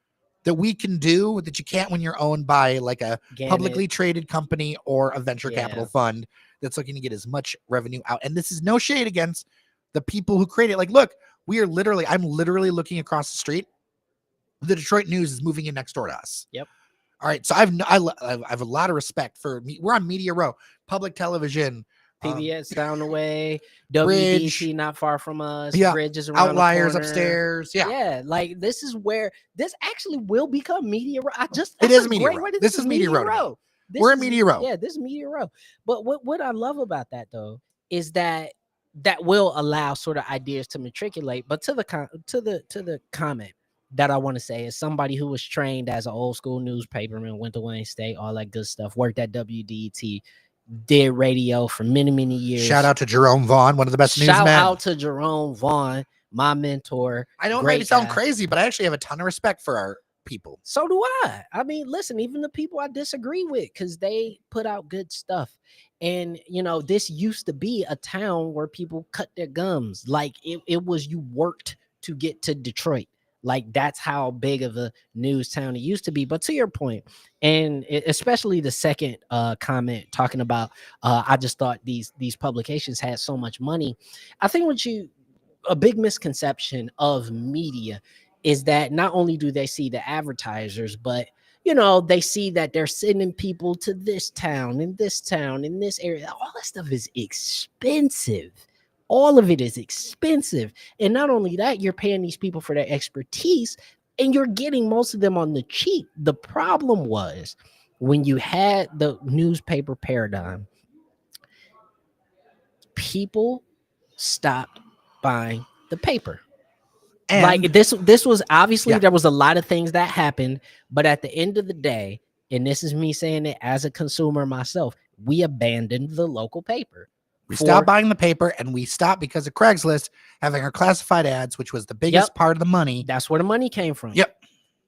that we can do that you can't when you're owned by like a publicly traded company or a venture capital fund that's looking to get as much revenue out. And this is no shade against the people who create it. Like, look, I'm literally looking across the street. The Detroit News is moving in next door to us. Yep. All right. So I have a lot of respect for me. We're on Media Row, public television. PBS down the way, WDT not far from us. Yeah. Bridge is around Outliers the corner. upstairs. Yeah. Yeah. Like, this is where this actually will become Media Row. It is Media Row. This is Media Row. We're in Media Row. Yeah, this is Media Row. But what I love about that, though, is that will allow sort of ideas to matriculate. But to the comment that I want to say, as somebody who was trained as an old school newspaperman, went to Wayne State, all that good stuff, worked at WDET, did radio for many, many years. Shout out to Jerome Vaughn, one of the best newsmen. Shout out to Jerome Vaughn, my mentor. I don't maybe sound crazy, but I actually have a ton of respect for our people. So do I. I mean, listen, even the people I disagree with, because they put out good stuff. And, this used to be a town where people cut their gums. Like, it was, you worked to get to Detroit. Like, that's how big of a news town it used to be. But to your point, and especially the second comment talking about, I just thought these publications had so much money. I think a big misconception of media is that not only do they see the advertisers, but they see that they're sending people to this town, in this area. All that stuff is expensive. All of it is expensive. And not only that, you're paying these people for their expertise, and you're getting most of them on the cheap. The problem was, when you had the newspaper paradigm, people stopped buying the paper. And like, this was obviously, there was a lot of things that happened, but at the end of the day, and this is me saying it as a consumer myself, we abandoned the local paper. We stopped buying the paper, and we stopped because of Craigslist having our classified ads, which was the biggest part of the money. That's where the money came from. Yep.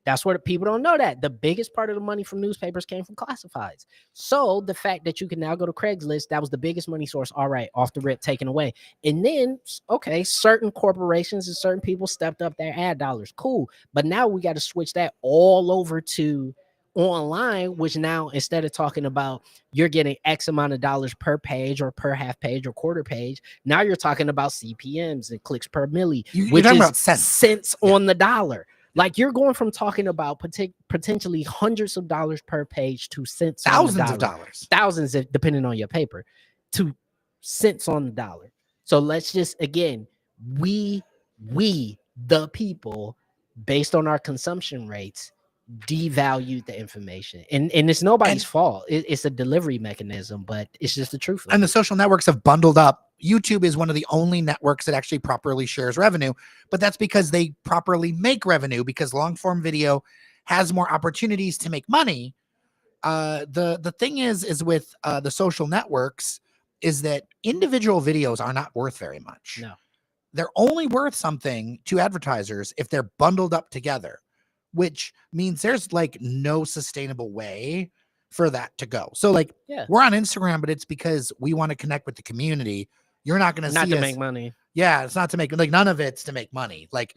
That's where people don't know that. The biggest part of the money from newspapers came from classifieds. So the fact that you can now go to Craigslist, that was the biggest money source. All right, off the rip, taken away. And then, okay, certain corporations and certain people stepped up their ad dollars. Cool. But now we got to switch that all over to online, which now, instead of talking about you're getting X amount of dollars per page or per half page or quarter page, now you're talking about CPMs and clicks per milli, which is about cents on the dollar. Like, you're going from talking about potentially hundreds of dollars per page to cents, thousands of dollars, thousands, depending on your paper, to cents on the dollar. So let's just, again, we the people, based on our consumption rates, devalued the information, and it's nobody's fault. It's a delivery mechanism, but it's just the truth. And the social networks have bundled up. YouTube is one of the only networks that actually properly shares revenue, but that's because they properly make revenue, because long form video has more opportunities to make money. The thing is with the social networks is that individual videos are not worth very much. No, they're only worth something to advertisers if they're bundled up together, which means there's like no sustainable way for that to go. So like, we're on Instagram, but it's because we want to connect with the community. You're not going to see us make money. Yeah, it's not to make, like, none of it's to make money. Like,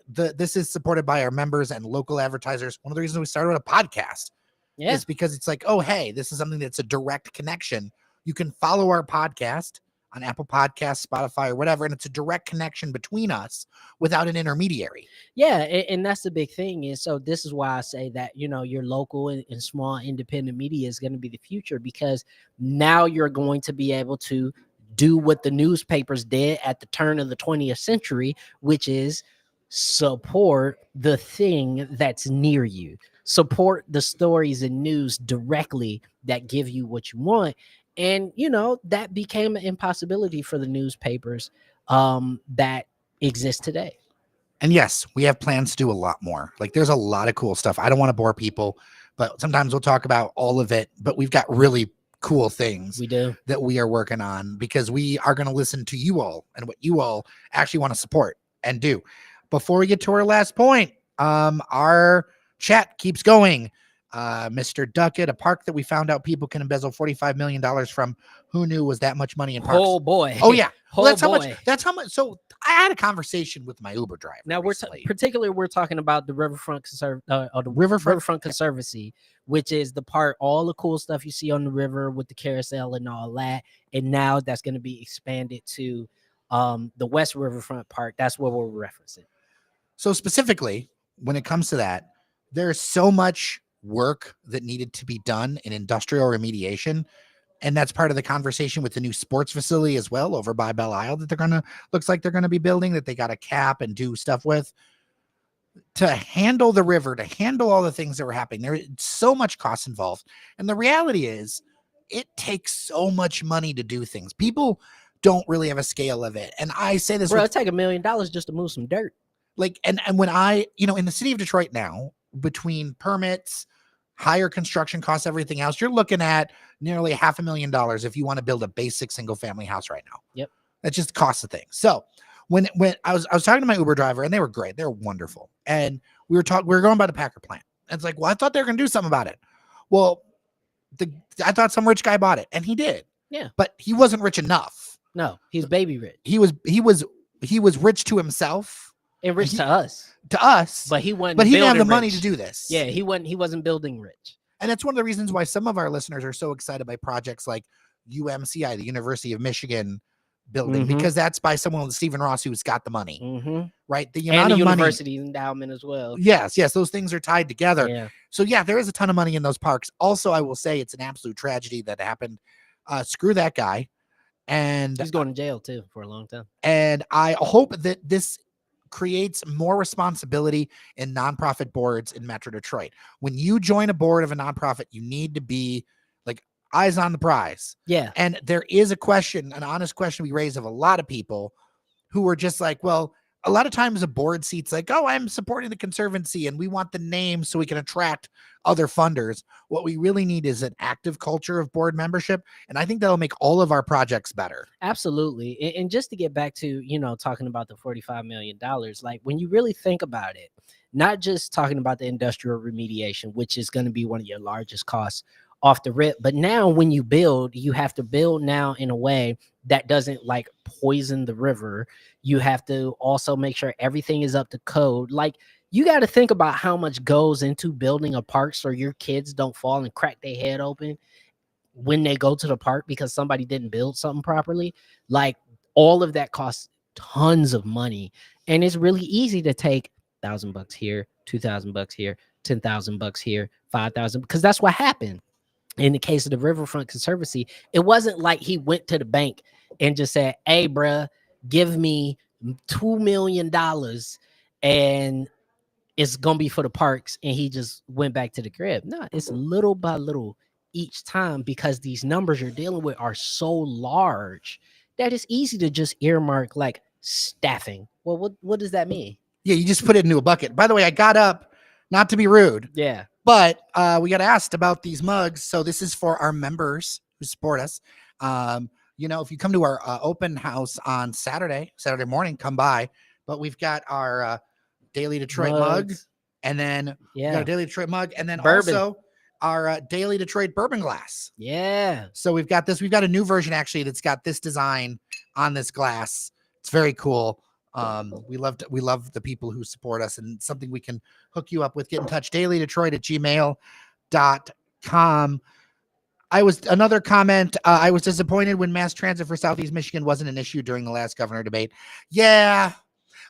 this is supported by our members and local advertisers. One of the reasons we started a podcast is because it's like, oh, hey, this is something that's a direct connection. You can follow our podcast on Apple Podcasts, Spotify, or whatever. And it's a direct connection between us without an intermediary. Yeah, and that's the big thing. And so this is why I say that, your local and small independent media is going to be the future, because now you're going to be able to do what the newspapers did at the turn of the 20th century, which is support the thing that's near you, support the stories and news directly that give you what you want. And, that became an impossibility for the newspapers that exist today. And yes, we have plans to do a lot more. Like, there's a lot of cool stuff. I don't want to bore people, but sometimes we'll talk about all of it. But we've got really cool things We do. that we are working on, because we are going to listen to you all and what you all actually want to support and do. Before we get to our last point, our chat keeps going. Mr. Duckett, a park that we found out people can embezzle $45 million from. Who knew was that much money in parks? Oh boy. Oh yeah. Well, that's boy. how much. That's how much. So I had a conversation with my Uber driver. Now recently. we're talking about the Riverfront Riverfront Conservancy, which is the part, all the cool stuff you see on the river with the carousel and all that. And now that's going to be expanded to the West Riverfront Park. That's what we're referencing. So specifically, when it comes to that, there's so much work that needed to be done in industrial remediation. And that's part of the conversation with the new sports facility as well over by Belle Isle that looks like they're going to be building, that they got to cap and do stuff with to handle the river, to handle all the things that were happening. There's so much cost involved. And the reality is it takes so much money to do things. People don't really have a scale of it. And I say this, bro, it take $1 million just to move some dirt. Like, and when I, in the city of Detroit now, between permits, higher construction costs, everything else, you're looking at nearly $500,000 if you want to build a basic single family house right now. Yep. That just costs a thing. So when I was talking to my Uber driver, and they were great. They were wonderful. And we were going by the Packer plant. And it's like, well, I thought they were going to do something about it. Well, I thought some rich guy bought it, and he did. Yeah. But he wasn't rich enough. No, he's baby rich. He was rich to himself. And rich to us. To us. But he wasn't. But he didn't have the rich. money to do this. Yeah, he wasn't building rich. And that's one of the reasons why some of our listeners are so excited by projects like UMCI, the University of Michigan building, because that's by someone like Stephen Ross, who's got the money, right? The amount of university endowment as well. Yes, those things are tied together. Yeah. So yeah, there is a ton of money in those parks. Also, I will say it's an absolute tragedy that happened. Screw that guy. And he's going to jail too for a long time. And I hope that this creates more responsibility in nonprofit boards in Metro Detroit. When you join a board of a nonprofit, you need to be like eyes on the prize. Yeah. And there is an honest question we raise of a lot of people who are just like, well, a lot of times a board seat's like, oh, I'm supporting the Conservancy and we want the name so we can attract other funders. What we really need is an active culture of board membership. And I think that'll make all of our projects better. Absolutely. And just to get back to, talking about the $45 million, like when you really think about it, not just talking about the industrial remediation, which is going to be one of your largest costs off the rip, but now when you build, you have to build now in a way that doesn't like poison the river. You have to also make sure everything is up to code. Like you got to think about how much goes into building a park so your kids don't fall and crack their head open when they go to the park because somebody didn't build something properly. Like all of that costs tons of money. And it's really easy to take $1,000 here, $2,000 here, $10,000 here, 5,000, because that's what happened. In the case of the Riverfront Conservancy, it wasn't like he went to the bank and just said, hey, bruh, give me $2 million and it's going to be for the parks. And he just went back to the crib. No, it's little by little each time because these numbers you're dealing with are so large that it's easy to just earmark like staffing. Well, what does that mean? Yeah, you just put it into a bucket. By the way, I got up, not to be rude. Yeah. But we got asked about these mugs. So this is for our members who support us. If you come to our open house on Saturday morning, come by. But we've got our Daily Detroit mug. And then we got a Daily Detroit mug. And then bourbon. Also our Daily Detroit bourbon glass. Yeah. So we've got this. We've got a new version, actually, that's got this design on this glass. It's very cool. We love the people who support us, and something we can hook you up with. Get in touch, dailydetroit@gmail.com. Another comment. I was disappointed when mass transit for Southeast Michigan wasn't an issue during the last governor debate. Yeah,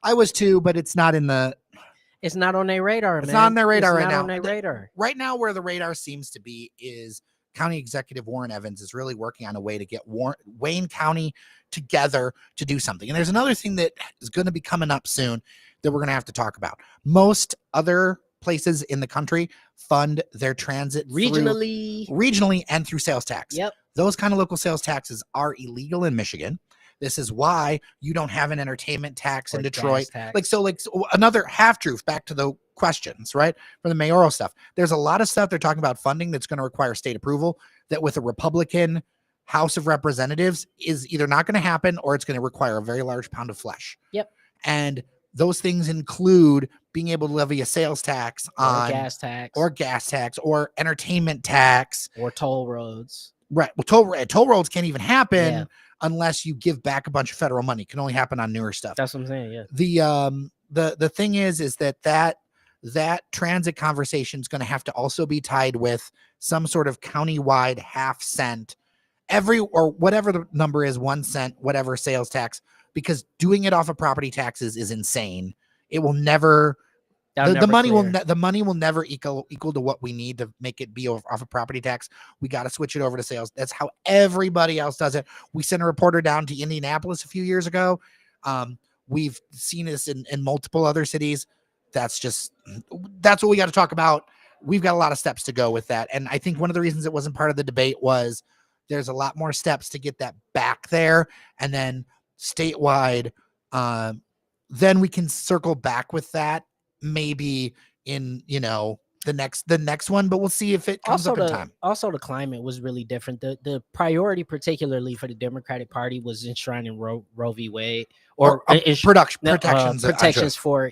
I was too, but it's not in the. It's not on their radar, It's man. not on their radar right not now. On their radar. Right now, where the radar seems to be is County Executive Warren Evans is really working on a way to get Wayne County together to do something. And there's another thing that is going to be coming up soon that we're going to have to talk about. Most other places in the country fund their transit regionally and through sales tax. Yep. Those kind of local sales taxes are illegal in Michigan. This is why you don't have an entertainment tax in Detroit. So another half truth back to the questions, right? For the mayoral stuff. There's a lot of stuff they're talking about funding that's going to require state approval that with a Republican House of Representatives is either not going to happen or it's going to require a very large pound of flesh. Yep. And ththose things include being able to levy a sales tax on gas tax or entertainment tax or toll roads. Right. Well, toll roads can't even happen unless you give back a bunch of federal money. It can only happen on newer stuff. That's what I'm saying. Yeah. The thing is that transit conversation is going to have to also be tied with some sort of countywide half cent or whatever the number is, 1 cent, whatever sales tax, because doing it off of property taxes is insane. It will never. The money will never equal to what we need to make it be off of property tax. We got to switch it over to sales. That's how everybody else does it. We sent a reporter down to Indianapolis a few years ago. We've seen this in multiple other cities. That's what we got to talk about. We've got a lot of steps to go with that. And I think one of the reasons it wasn't part of the debate was there's a lot more steps to get that back there. And then statewide, then we can circle back with that. Maybe in the next one, but we'll see if it comes up in time. Also, the climate was really different. The priority, particularly for the Democratic Party, was enshrining Roe v. Wade or protections for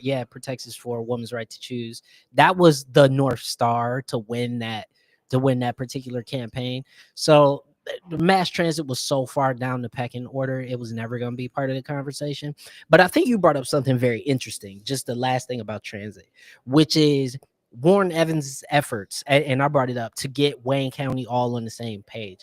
a woman's right to choose. That was the North Star to win that particular campaign. So the mass transit was so far down the pecking order, it was never going to be part of the conversation. But I think you brought up something very interesting, just the last thing about transit, which is Warren Evans' efforts, and I brought it up, to get Wayne County all on the same page.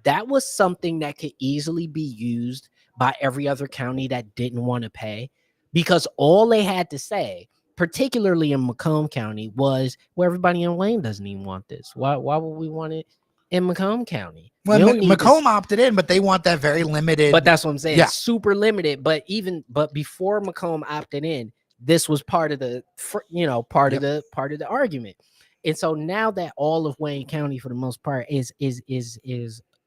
That was something that could easily be used by every other county that didn't want to pay, because all they had to say, particularly in Macomb County, was, well, everybody in Wayne doesn't even want this. Why would we want it in Macomb County? Well, Macomb opted in, but they want that very limited. But that's what I'm saying. Yeah. Super limited. But before Macomb opted in, this was part of the the argument. And so now that all of Wayne County, for the most part, is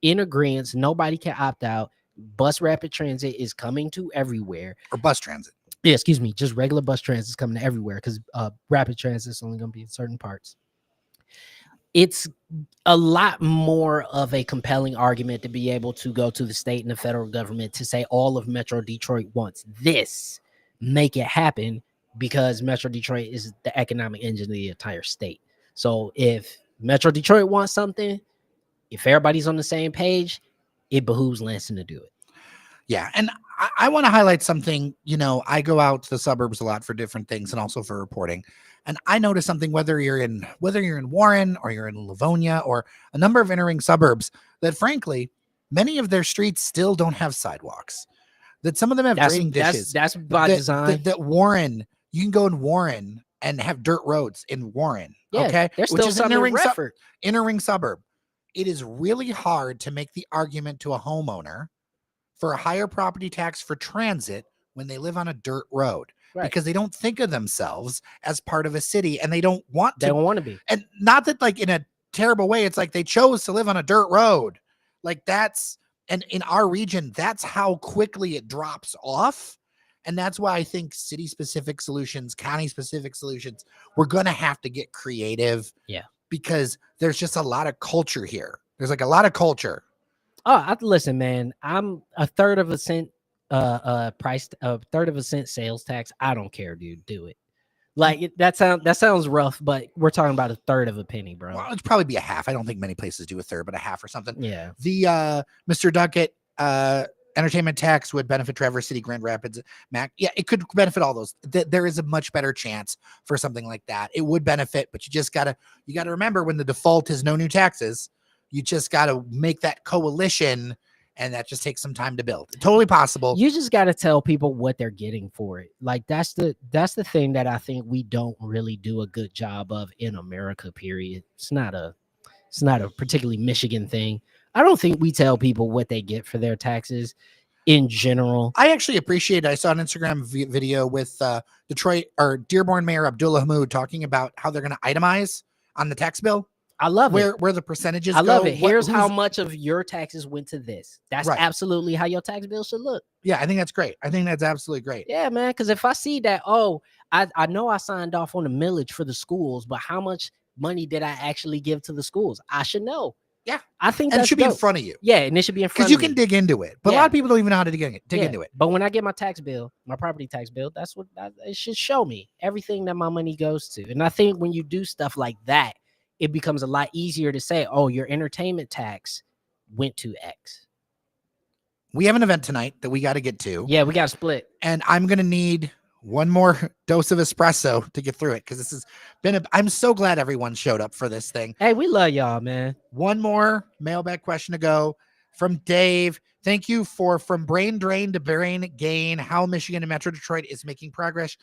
in agreement, nobody can opt out. Bus rapid transit is coming to everywhere. Or bus transit. Yeah, excuse me. Just regular bus transit is coming to everywhere, because rapid transit is only going to be in certain parts. It's a lot more of a compelling argument to be able to go to the state and the federal government to say all of Metro Detroit wants this, make it happen, because Metro Detroit is the economic engine of the entire state. So if Metro Detroit wants something, if everybody's on the same page, it behooves Lansing to do it. Yeah. And I want to highlight something. I go out to the suburbs a lot for different things and also for reporting. And I noticed something, whether you're in Warren or you're in Livonia or a number of entering suburbs, that frankly, many of their streets still don't have sidewalks. That some of them have grading dishes. That's by design. That Warren, you can go in Warren and have dirt roads in Warren. Yeah, okay, there's still some inner ring suburb. It is really hard to make the argument to a homeowner for a higher property tax for transit when they live on a dirt road. Right. Because they don't think of themselves as part of a city, and they don't want to. They don't want to be. And not that like in a terrible way, it's like they chose to live on a dirt road. Like and in our region, that's how quickly it drops off. And that's why I think city-specific solutions, county-specific solutions, we're going to have to get creative. Yeah. Because there's just a lot of culture here. There's like a lot of culture. Oh, listen, man, I'm a third of a cent sales tax. I don't care, dude. Do it. Like that sounds rough, but we're talking about a third of a penny, bro. Well, it'd probably be a half. I don't think many places do a third, but a half or something. Yeah. The Mr. Duckett entertainment tax would benefit Traverse City, Grand Rapids, Mac. Yeah, it could benefit all those. There is a much better chance for something like that. It would benefit, but you gotta remember, when the default is no new taxes, You just got to make that coalition, and that just takes some time to build. Totally possible. You just got to tell people what they're getting for it. Like that's the thing that I think we don't really do a good job of in America, period. It's not a particularly Michigan thing. I don't think we tell people what they get for their taxes in general. I actually appreciate it. I saw an Instagram video with Detroit or Dearborn Mayor Abdullah Hammoud talking about how they're going to itemize on the tax bill. I love it. Where the percentages I love go. it. Here's how much of your taxes went to this. That's Right. absolutely how your tax bill should look. Yeah, I think that's great. I think that's absolutely great. Yeah, man. Because if I see that, I know I signed off on the millage for the schools, but how much money did I actually give to the schools? I should know. Yeah. I think And that it should be in front of you. Yeah, and it should be in front because of you can dig into it. But a lot of people don't even know how to dig into it. But when I get my tax bill, my property tax bill, that's what it should show me everything that my money goes to. And I think when you do stuff like that, it becomes a lot easier to say, oh, your entertainment tax went to X. We have an event tonight that we got to get to. Yeah, we got to split. And I'm going to need one more dose of espresso to get through it, because this has been I'm so glad everyone showed up for this thing. Hey, we love y'all, man. One more mailbag question to go from Dave. Thank you from brain drain to brain gain, how Michigan and Metro Detroit is making progress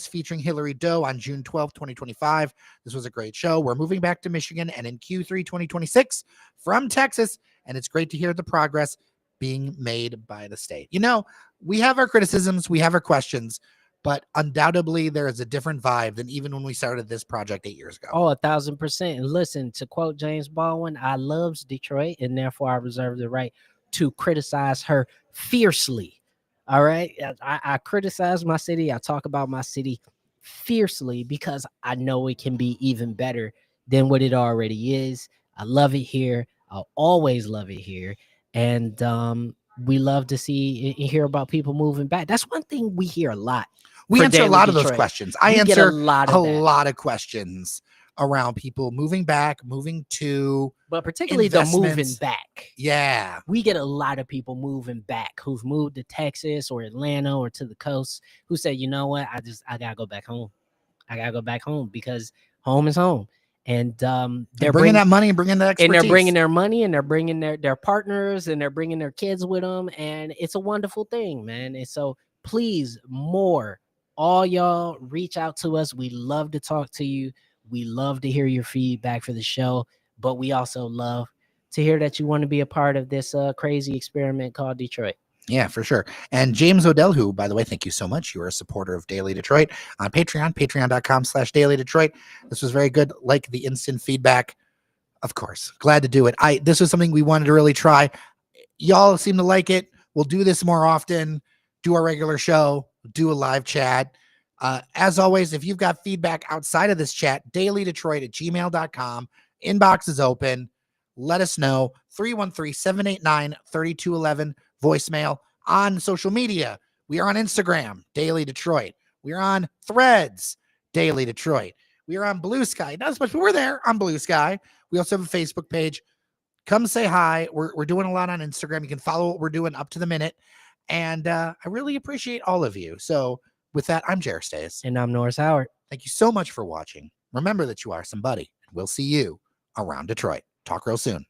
featuring Hillary Doe on June 12, 2025. This was a great show. We're moving back to Michigan and in Q3 2026 from Texas, and it's great to hear the progress being made by the state. You know, we have our criticisms, we have our questions, but undoubtedly there is a different vibe than even when we started this project 8 years ago. Oh, 1,000%. And listen, to quote James Baldwin, I loves Detroit, and therefore I reserve the right to criticize her fiercely. All right. I criticize my city. I talk about my city fiercely because I know it can be even better than what it already is. I love it here. I'll always love it here. And we love to see and hear about people moving back. That's one thing we hear a lot. We answer a lot of those questions. I answer a lot of questions around people moving back, moving to, but particularly the moving back. Yeah. We get a lot of people moving back who've moved to Texas or Atlanta or to the coast who say, you know what, I gotta go back home. I gotta go back home because home is home. And they're bringing that money and bringing that expertise. And they're bringing their money and they're bringing their partners and they're bringing their kids with them. And it's a wonderful thing, man. And so please, all y'all reach out to us. We love to talk to you. We love to hear your feedback for the show, but we also love to hear that you want to be a part of this crazy experiment called Detroit. Yeah, for sure. And James Odell, who, by the way, thank you so much. You are a supporter of Daily Detroit on Patreon, patreon.com/Daily Detroit. This was very good. Like the instant feedback. Of course. Glad to do it. This was something we wanted to really try. Y'all seem to like it. We'll do this more often, do our regular show, do a live chat. As always, if you've got feedback outside of this chat, dailydetroit@gmail.com. Inbox is open. Let us know. 313-789-3211. Voicemail. On social media, we are on Instagram, Daily Detroit. We are on Threads, Daily Detroit. We are on Blue Sky. Not as much, but we're there on Blue Sky. We also have a Facebook page. Come say hi. We're doing a lot on Instagram. You can follow what we're doing up to the minute. And I really appreciate all of you. So with that, I'm Jer Stays. And I'm Norris Howard. Thank you so much for watching. Remember that you are somebody. We'll see you around Detroit. Talk real soon.